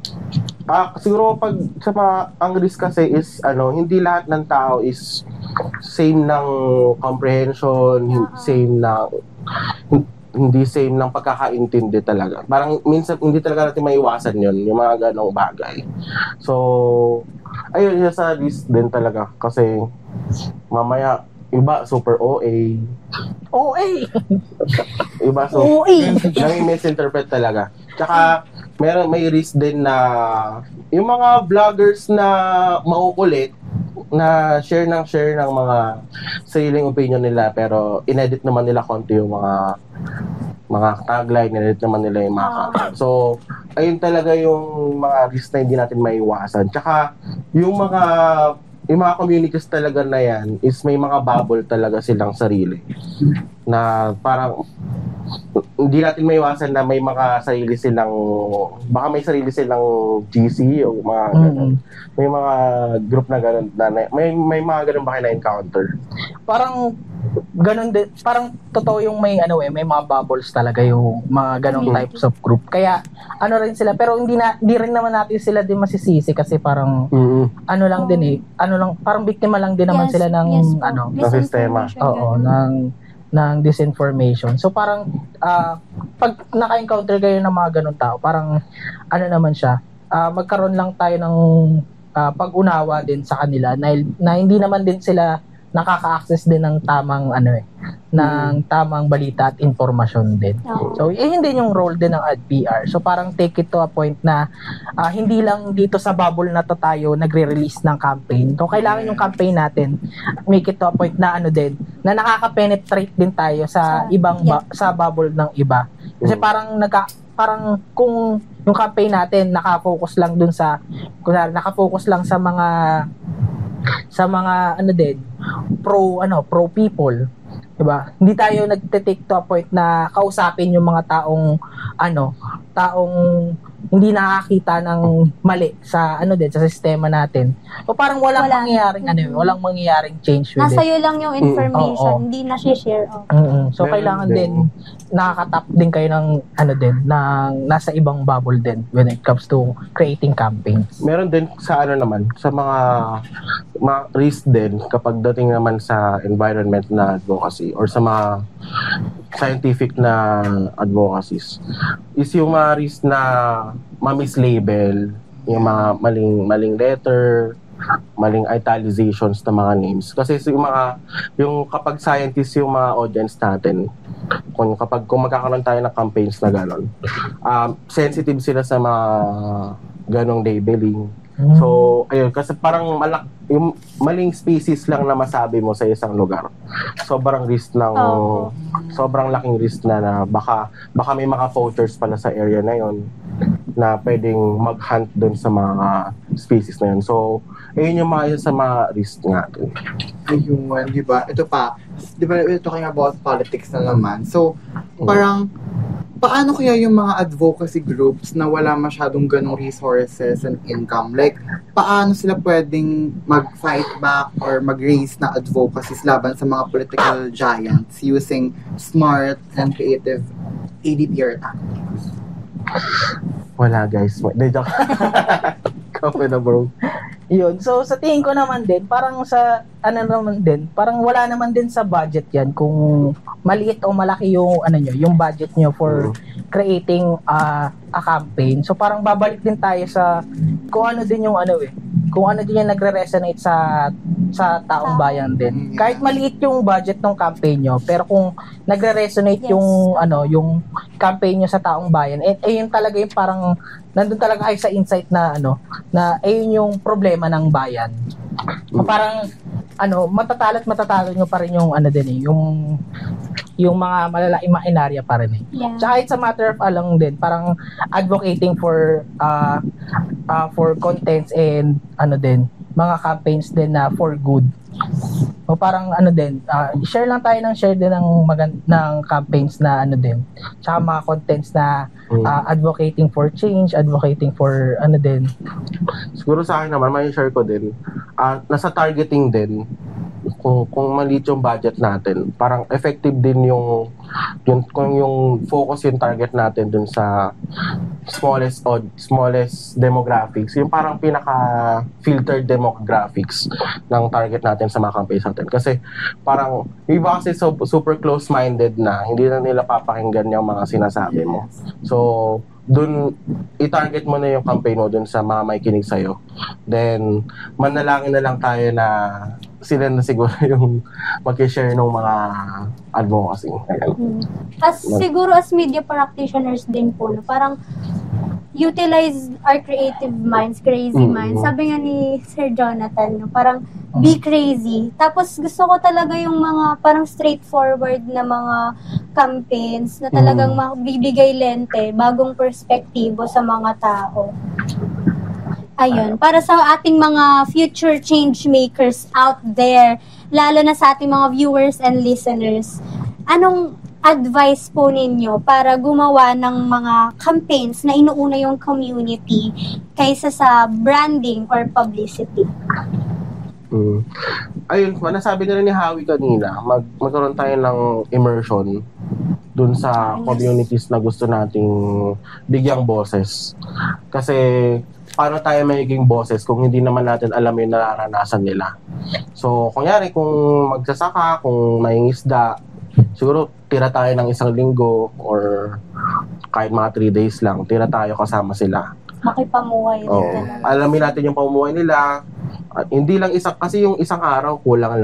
siguro pag sa mga ang risk kasi is hindi lahat ng tao is same ng comprehension, same ng hindi same ng pagkakaintindi talaga. Parang minsan hindi talaga natin maiwasan 'yon, yung mga ganong bagay. So ayun yung sa risk din talaga kasi mamaya iba super OA, OA! iba so OA. nami-misinterpret talaga. Tsaka may risk din na yung mga vloggers na makukulit na share ng mga sariling opinion nila pero inedit naman nila konti yung mga tagline, inedit naman nila yung mga content. So ayun talaga yung mga risk na hindi natin maiwasan. Tsaka yung mga communities talaga na yan is may mga bubble talaga silang sarili na parang hindi natin maiwasan na may mga sarili silang baka may sarili silang GC o mga ganun. May mga group na ganun na may mga ganun ba kayo na-encounter? Parang ganun din, parang totoo yung may may mga bubbles talaga yung mga ganong types of group. Kaya ano rin sila, pero hindi rin naman natin sila din masisisi kasi parang lang din parang biktima lang din naman sila ng ng sistema. Oo, ng disinformation. So parang pag naka-encounter kayo ng mga ganung tao, parang naman siya, magkaroon lang tayo ng pag-unawa din sa kanila na hindi naman din sila nakaka-access din ng tamang ng tamang balita at impormasyon din. So yun din yung role din ng ADPR. So parang take it to a point na hindi lang dito sa bubble na to tayo nagre-release ng campaign. So kailangan yung campaign natin make it to a point na na nakaka-penetrate din tayo sa ibang sa bubble ng iba. Kasi parang kung yung campaign natin naka-focus lang dun sa naka-focus lang sa mga pro people, diba? Hindi tayo nagte-take to a point na kausapin yung mga taong hindi nakakita ng mali sa sa sistema natin. O parang walang mangyayaring change with Nasa it. iyo lang yung information, hindi na share. So kailangan din nakakatap din kayo ng nasa ibang bubble din when it comes to creating campaigns. Meron din sa sa mga risk din kapag dating naman sa environment na advocacy or sa mga scientific na advocacies is yung mga risk na ma-mislabel, yung mga maling letter, maling italizations ng mga names. Kasi yung kapag scientists yung mga audience natin, kung magkakaroon tayo ng campaigns na gano'n, sensitive sila sa mga ganong labeling. So, ayun, kasi parang yung maling species lang na masabi mo sa isang lugar. Sobrang laking risk na baka may mga voters pala sa area na yon na pwedeng mag-hunt doon sa mga species na yun. So, ayun yung mga sa mga risk natin. Ayun, di ba? Ito pa, di ba, we're talking about politics na naman. So, parang, paano kaya yung mga advocacy groups na wala masyadong ganong resources and income? Like, paano sila pwedeng mag-fight back or mag-raise na advocacies laban sa mga political giants using smart and creative ADPR tactics? Wala guys. Joke. Kape na bro. Yun. So, sa tingin ko naman din, parang parang wala naman din sa budget yan kung maliit o malaki yung, yung budget nyo for creating a campaign. So, parang babalik din tayo sa kung ano din yung nagre-resonate sa taong bayan din. Kahit maliit yung budget ng campaign nyo, pero kung nagre-resonate yung campaign nyo sa taong bayan, yun talaga yung parang nandun talaga kayo sa insight na ayun yung problema ng bayan. So, parang matatalo nyo pa rin yung yung mga malalaking makinarya pa rin . Yeah. Tsaka it's a matter of din, parang advocating for contents and mga campaigns din na for good. O parang share lang tayo ng campaigns na tsaka mga contents na advocating for change, advocating for Siguro sa akin naman, may share ko din, nasa targeting din, kung maliit yung budget natin, parang effective din kung yung focus yung target natin dun sa smallest demographics, yung parang pinaka-filtered demographics ng target natin sa mga campaigns natin. Kasi parang, iba kasi super close-minded na, hindi na nila papakinggan yung mga sinasabi mo. So, dun, i-target mo na yung campaign mo dun sa mga may kinig sa'yo. Then, manalangin na lang tayo na sila na siguro yung mag-share ng mga advocacy. Siguro as media practitioners din po, parang utilize our creative minds, crazy minds. Sabi nga ni Sir Jonathan, parang be crazy. Tapos gusto ko talaga yung mga parang straightforward na mga campaigns na talagang bibigay lente, bagong perspektibo sa mga tao. Ayun, para sa ating mga future change makers out there, lalo na sa ating mga viewers and listeners, anong advice po ninyo para gumawa ng mga campaigns na inuuna yung community kaysa sa branding or publicity? Ayun, nasabi na rin ni Howie kanina, magkaroon tayo ng immersion dun sa communities na gusto nating bigyang boses. Kasi paano tayo magiging boses kung hindi naman natin alam yung nararanasan nila? So, kunyari, kung magsasaka, kung may isda, siguro tira tayo ng isang linggo or kahit mga 3 days lang, tira tayo kasama sila. Makipamuhay rin. Alamin natin yung pamumuhay nila. Hindi lang kasi yung isang araw, kulang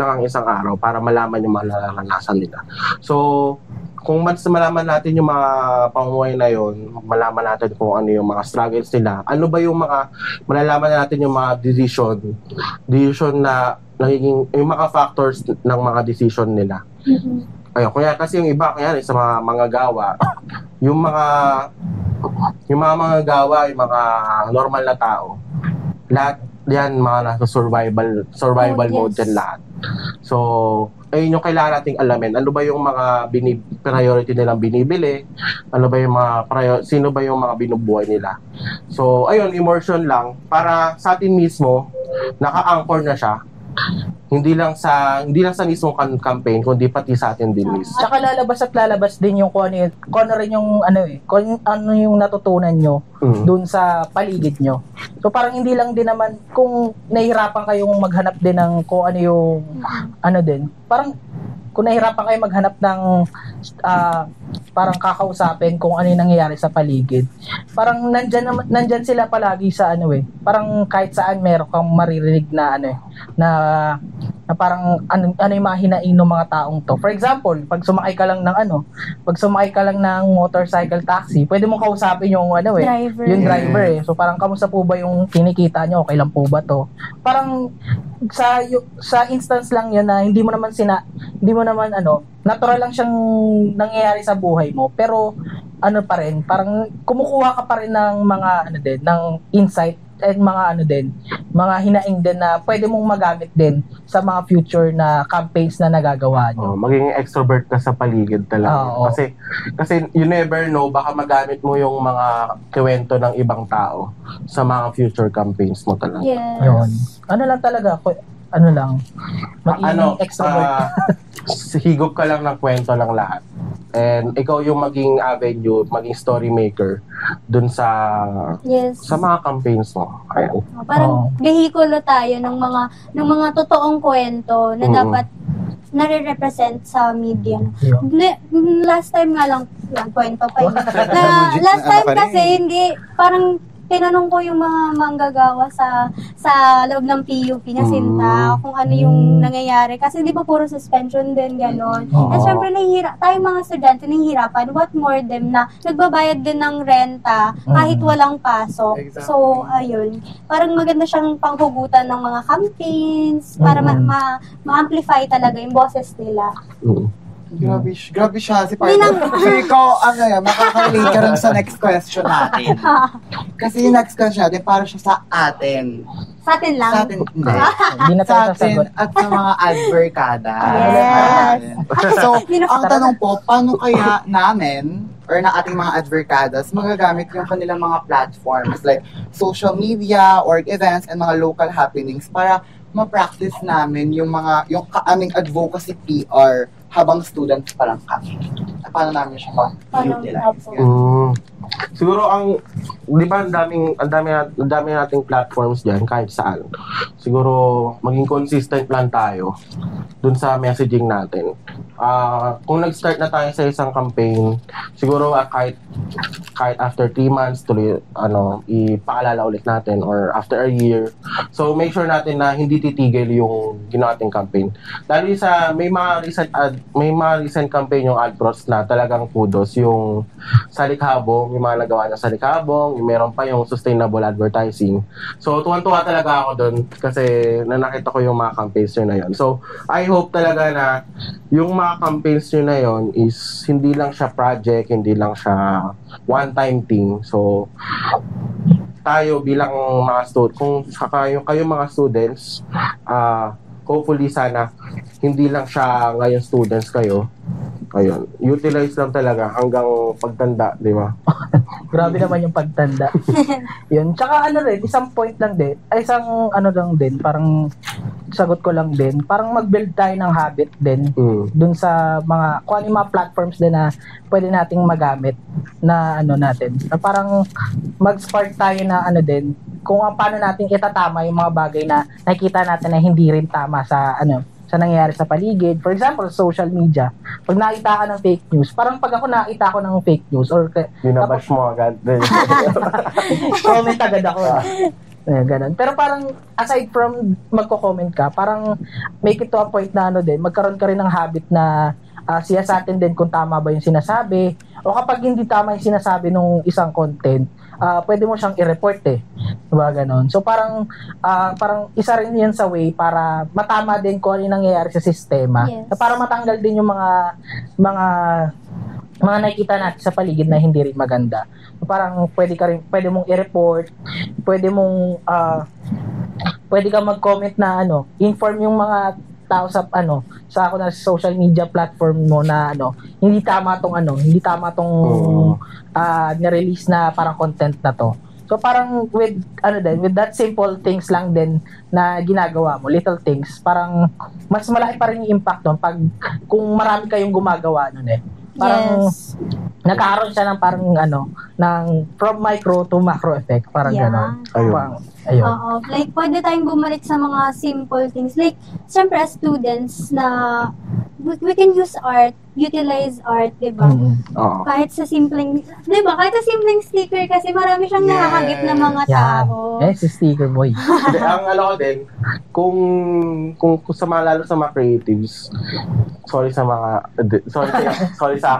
ang isang araw para malaman yung mga nararanasan nila. So, kung malaman natin yung mga pamumuhay na yun, malaman natin kung ano yung mga struggles nila, ano ba yung malalaman natin yung mga decision na nagiging, yung mga factors ng mga decision nila. Ayun, kaya kasi yung iba, kaya sa mga gawa, yung mga gawa, yung mga normal na tao, lahat yan, mga nasa survival mode yan lahat. So, ayun yung kailangan nating alamin. Ano ba yung mga priority nilang binibili? Ano ba yung sino ba yung mga binubuhay nila? So, ayun, immersion lang para sa atin mismo, naka-anchor na siya. Hindi lang sa mismong campaign, kundi pati sa atin din mismo. Tsaka lalabas din yung kung ano yung natutunan nyo dun sa paligid nyo. So parang hindi lang din naman kung nahihirapan kayong maghanap din ng kung ano yung parang kung nahirapan kayo maghanap ng parang kakausapin kung ano yung nangyayari sa paligid, parang nandyan sila palagi sa parang kahit saan meron kang maririnig na na parang ano yung mga hinaing ng mga taong to. For example, pag sumakay ka lang ng motorcycle taxi, pwede mong kausapin yung Driver. yung driver eh. So parang kamusta po ba yung kinikita nyo? Okay lang po ba to? Parang sa instance lang yun na hindi mo naman natural lang siyang nangyayari sa buhay mo, pero pa rin, parang kumukuha ka pa rin ng mga ng insight at mga mga hinaing din na pwede mong magamit din sa mga future na campaigns na nagagawa nyo. Maging extrovert ka sa paligid talaga. Kasi you never know, baka magamit mo yung mga kwento ng ibang tao sa mga future campaigns mo talaga. Yes. Yun. Lang talaga, maging extrovert. Higop ka lang ng kwento ng lahat. And ikaw yung maging avenue, maging story maker dun sa mga campaigns mo. Ayan. Parang vehikulo tayo ng mga totoong kwento na dapat nare-represent sa media. Last time nga lang, kwento pa yun. Last time kasi hindi, parang tinanong ko yung mga manggagawa sa loob ng PUP na Sinta kung ano yung nangyayari. Kasi di ba puro suspension din, gano'n. At syempre, tayong mga estudyante nahihirapan. What more them na nagbabayad din ng renta kahit walang pasok. Exactly. So, ayun. Parang maganda siyang panghugutan ng mga campaigns para ma-amplify talaga yung boses nila. Grabe siya si Partner. Ikaw, makaka-relate ka rin sa next question natin. Kasi yung next question natin, para siya sa atin. Sa atin lang? Sa atin, hindi. Hindi na Sa tayo atin sasagot. at sa mga adverkada. Yes. So, ang tanong po, paano kaya namin or na ating mga adverkadas magagamit yung kanilang mga platforms like social media, org events, and mga local happenings para ma-practice namin yung aming advocacy PR habang student pa lang kami. Paano namin siya ma-utilize? Siguro di ba ang dami nating platforms diyan kahit saan. Siguro maging consistent lang tayo dun sa messaging natin. Kung nag-start na tayo sa isang campaign, siguro kahit after 3 months tuloy ipaalala ulit natin or after a year. So make sure natin na hindi titigil yung ginawa nating campaign. Lalo sa may mga recent campaign yung Adpros na talagang kudos, yung Salikhabong, yung mga nagawa ng Salikhabong, yung meron pa yung sustainable advertising. So tuwan-tuwa talaga ako doon kasi nakita ko yung mga campaigns nyo na yun. So I hope talaga na yung mga campaigns nyo na yun is hindi lang siya project, hindi lang siya one-time thing. So tayo bilang mga students, kung kayo mga students, hopefully sana hindi lang siya ngayon students kayo. Ayun, utilize lang talaga hanggang pagtanda, di ba? Grabe naman yung pagtanda. Yun. Tsaka isang point lang din, parang sagot ko lang din, parang mag-build tayo ng habit din dun sa kung ano yung mga platforms din na pwede nating magamit na natin. Na parang mag-spark tayo na kung paano natin itatama yung mga bagay na nakikita natin na hindi rin tama sa nangyayari sa paligid. For example, social media. Pag nakita ka ng fake news, parang pag ako nakita ko ng fake news or binabash mo agad. Comment agad ako. Ganun. Pero parang aside from magko-comment ka, parang make it to a point na magkaroon ka rin ng habit na siyasatin din kung tama ba yung sinasabi, o kapag hindi tama yung sinasabi nung isang content, pwede mo siyang i-report diba ganon. So parang isa rin yan sa way para matama din kung ano yung nangyayari sa sistema. Yes. Para matanggal din yung mga nakikita natin sa paligid na hindi rin maganda. So parang pwede mong i-report, pwede kang mag-comment na inform yung mga tao sa social media platform mo na hindi tama tong ni-release na parang content na to. So parang with that simple things lang din na ginagawa mo, little things, parang mas malaki pa rin yung impact doon kung marami kayong gumagawa nun Parang nagkakaroon siya ng parang ng from micro to macro effect, parang gano'n. Ayun. Ayun. Oo. Like, pwede tayong bumalik sa mga simple things. Like, syempre, as students na we can use art, utilize art, di ba? Oo. Kahit sa simpleng, di ba? Kahit sa simpleng sticker kasi marami siyang Yes. nakakagit na mga Yan. tao. Eh, si Sticker Boy. Hindi, ang ko din, kung sa mga lalo sa mga creatives, sorry sa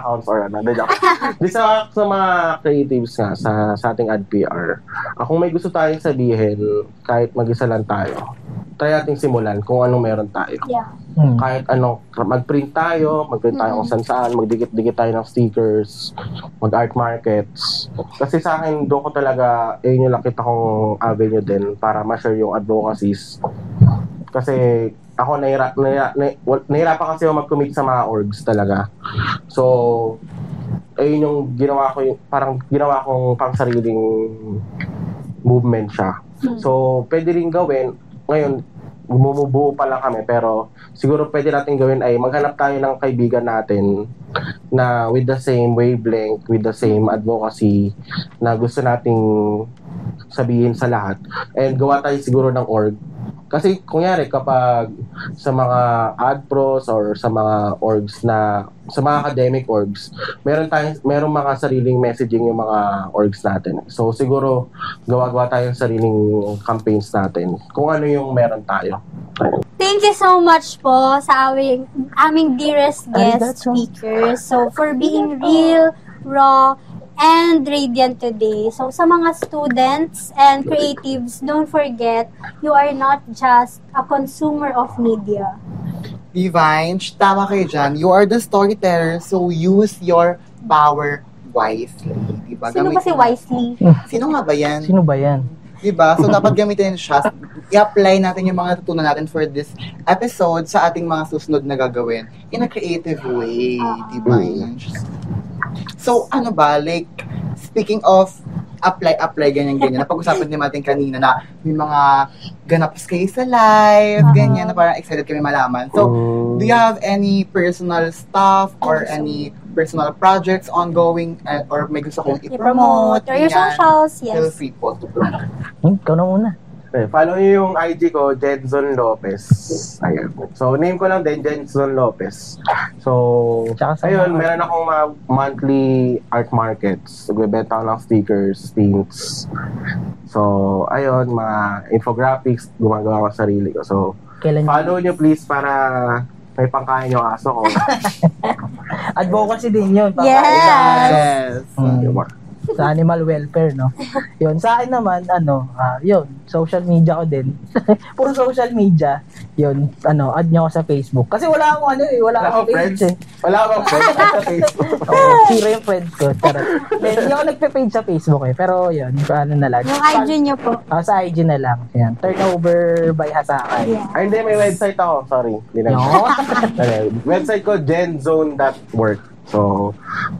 accounts or ano, di sa mga creatives nga sa ating ad PR. Kung may gusto tayong sabihin, kahit mag-isa lang tayo, try nating simulan kung anong meron tayo. Yeah. Kahit anong, mag-print tayo kung saan, magdikit-dikit tayo ng stickers, mag-art markets. Kasi sa akin, doon ko talaga, yun yung nakita kong avenue din para ma-share yung advocacies. Kasi ako nahirapan kasi ako mag-commit sa mga orgs talaga. So, ayun yung ginawa kong pang sariling movement siya. So, pwede rin gawin. Ngayon, bumubuo pa lang kami, pero siguro pwede natin gawin ay maghanap tayo ng kaibigan natin na with the same wavelength, with the same advocacy na gusto nating sabihin sa lahat. And gawa tayo siguro ng org. Kasi kunyari kapag sa mga AdPros or sa mga orgs na sa mga academic orgs, merong mga sariling messaging yung mga orgs natin. So siguro gawa tayo ng sariling campaigns natin kung ano yung meron tayo. Thank you so much po sa aming dearest guest Arigato. speakers. So, for being real, raw, and radiant today. So, sa mga students and creatives, don't forget, you are not just a consumer of media. Divine, tama kayo dyan. You are the storyteller, so use your power wisely. Diba? Sino ba si Wisely? Sino nga ba yan? Sino ba yan? Diba? So, dapat gamitin siya. I-apply natin yung mga natutunan natin for this episode sa ating mga susunod na gagawin in a creative way. Diba? So, ano ba? Like, speaking of apply, ganyan. Napag-usapan din natin kanina na may mga ganaps kayo sa live, ganyan, na parang excited kami malaman. So, do you have any personal stuff or any personal projects ongoing or may gusto kong i-promote? I-promote. Or your ganyan? socials, Feel yes. free po to promote. Ikaw na muna. Okay, follow nyo yung IG ko, Jenzon Lopez. Ayan. So, name ko lang din, Jenzon Lopez. So, Tsaka sa ayun, mga- meron akong mga monthly art markets. Nagbebenta ako ng stickers, pins. So, ayun, mga infographics, gumagawa ko sarili ko. So, Kailan follow nyo please para may pangkain yung aso ko. Advocacy din yun. Yes. Yes. Sa animal welfare, no? Yun, sa akin naman, yun, social media ko din. Puro social media. Yun, add nyo ako sa Facebook. Kasi wala akong wala akong friends. page eh. Wala akong friends sa Facebook. Zero yung friends ko. Charot. Hindi ako nagpe-page sa Facebook eh. Pero yun, na lang. Yung IG nyo po. Sa IG na lang. Yan. Turnover by Hasakay. Yeah. Ay, hindi, may website ako. Sorry. Hindi na. Yun. Website ko, genzone.work. So,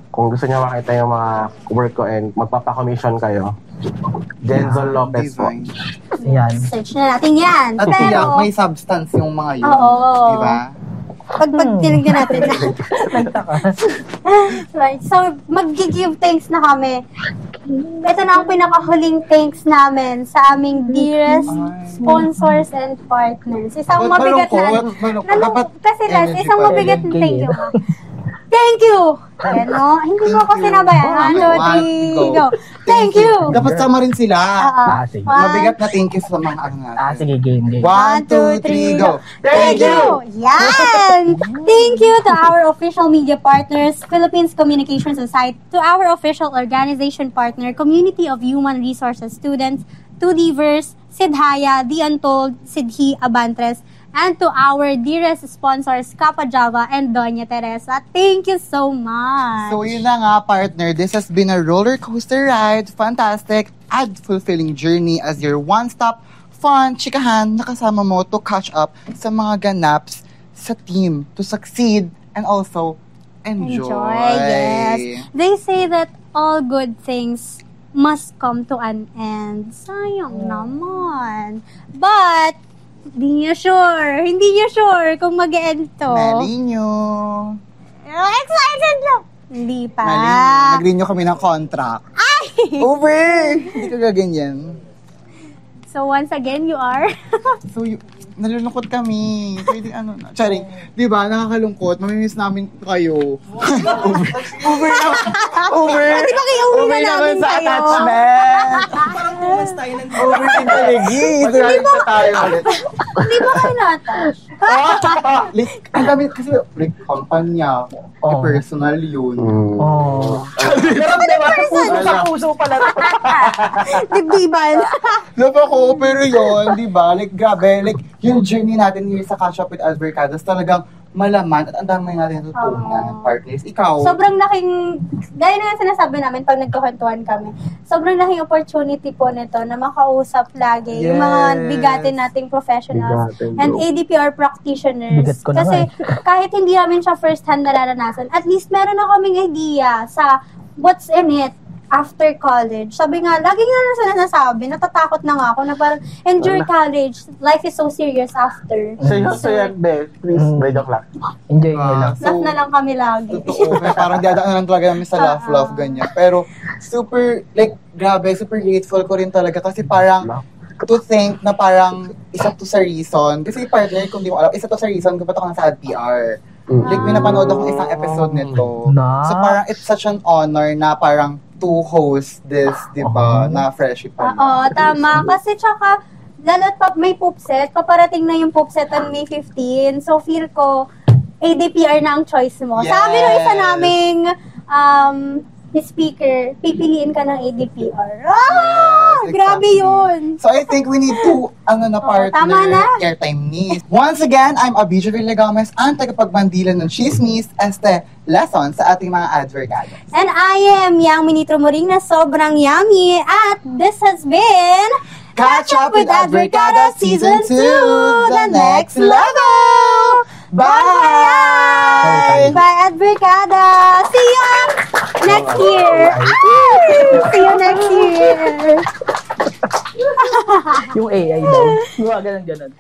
kung gusto niyo makita yung mga work ko and magpapa-commission kayo, Jenzon Lopez po. Divine. Yan. Search na natin yan. At Pero, tiyak, may substance yung mga yun. Oo. Diba? pag tinignan natin. Right. So, mag-give thanks na kami. Ito na ang pinakahuling thanks namin sa aming dearest sponsors and partners. Isang mabigat na... Kasi last, isang mabigat na thank you. Thank you! Ayan, no? Hindi mo ako sinabayan. 1, 2, 3, go. Thank you! Dapat sama rin sila. Sige. Mabigat na thank you sa mga ano natin. Sige, game. 1, 2, 3, go. Thank you! Yan! Thank you to our official media partners, Philippines Communication Society, to our official organization partner, Community of Human Resources Students, to Diverse, Sidhaya, The Untold, Sidhi Abantres, and to our dearest sponsors, Kappa Java and Doña Teresa. Thank you so much! So yun na nga, partner. This has been a roller coaster ride, fantastic, and fulfilling journey as your one-stop, fun, chikahan na kasama mo to catch up sa mga ganaps sa team to succeed and also enjoy. Yes. They say that all good things must come to an end. Sayang naman. But, hindi niya sure kung mag-end to. Malinyo. Excited lang. Hindi pa. Malinyo. Nag-renew kami ng contract. Over! Hindi ka gaganyan. So once again, you are? So, nalulungkot kami. Pwede ano na. Charing, di ba, nakakalungkot. Mamimiss namin kayo. over na. Over. Di ba kayo uwi na namin sa kayo? attachment. Parang tumas tayo ng Over in taligi. Magalit na tayo ulit. Di ba kayo na-attach? Like, ang dami kasi, like, kampanya. Oh. Personal yun. Oh. Pero diba, puso sa puso pala. Dibdiban. Love ako, pero yun, di ba? Like, grabe. Like, yung journey natin here sa Catch Up with Advercadas talagang malaman at ang dami natin natutunan. Partners, ikaw. Sobrang laking, gaya na yung sinasabi namin pag nagkukwentuhan kami, sobrang laking opportunity po nito na makausap lagi yung mga Yes. bigatin nating professionals Bigatin, and bro. ADPR practitioners. Bigat ko na Kasi kahit hindi namin siya first hand nararanasan, at least meron na kaming idea sa what's in it after college. Sabi nga, lagi nga na sinasabi, natatakot na nga ako na parang enjoy college, life is so serious after. So yan, Beth. Please, by joke lang. Enjoy nyo lang. Laugh na lang kami lagi. Totoo. Kaya parang dadaan na lang talaga namin sa love, ganyan. Pero, super, like, grabe, super grateful ko rin talaga kasi parang, to think na parang isa to sa reason. Kasi partner, kung di mo alam, isa to sa reason kung ba't ako nasa ADPR. Like, may napanood akong isang episode nito. Nice. So, parang it's such an honor na parang to host this, di ba, na freshie pa. Oo, tama. Kasi tsaka, lalo't pa may poop set, paparating na yung poop set on May 15. So, feel ko, ADPR na ang choice mo. Yes. Sabi nung isa naming speaker, pipiliin ka ng ADPR. Yes, Grabe exactly. yun. So I think we need to, partner, tama na. airtime needs. Once again, I'm Abijah Villagames, ang tagapagbandilan ng Chismis, lesson sa ating mga advercados. And I am Yang Minitro Moring na sobrang yummy. At this has been Catch Up with Advercados Season 2, the next level! Bye! Bye, Advercada! See you next year! See you next year! Yung AI daw. Yung ganun-ganun.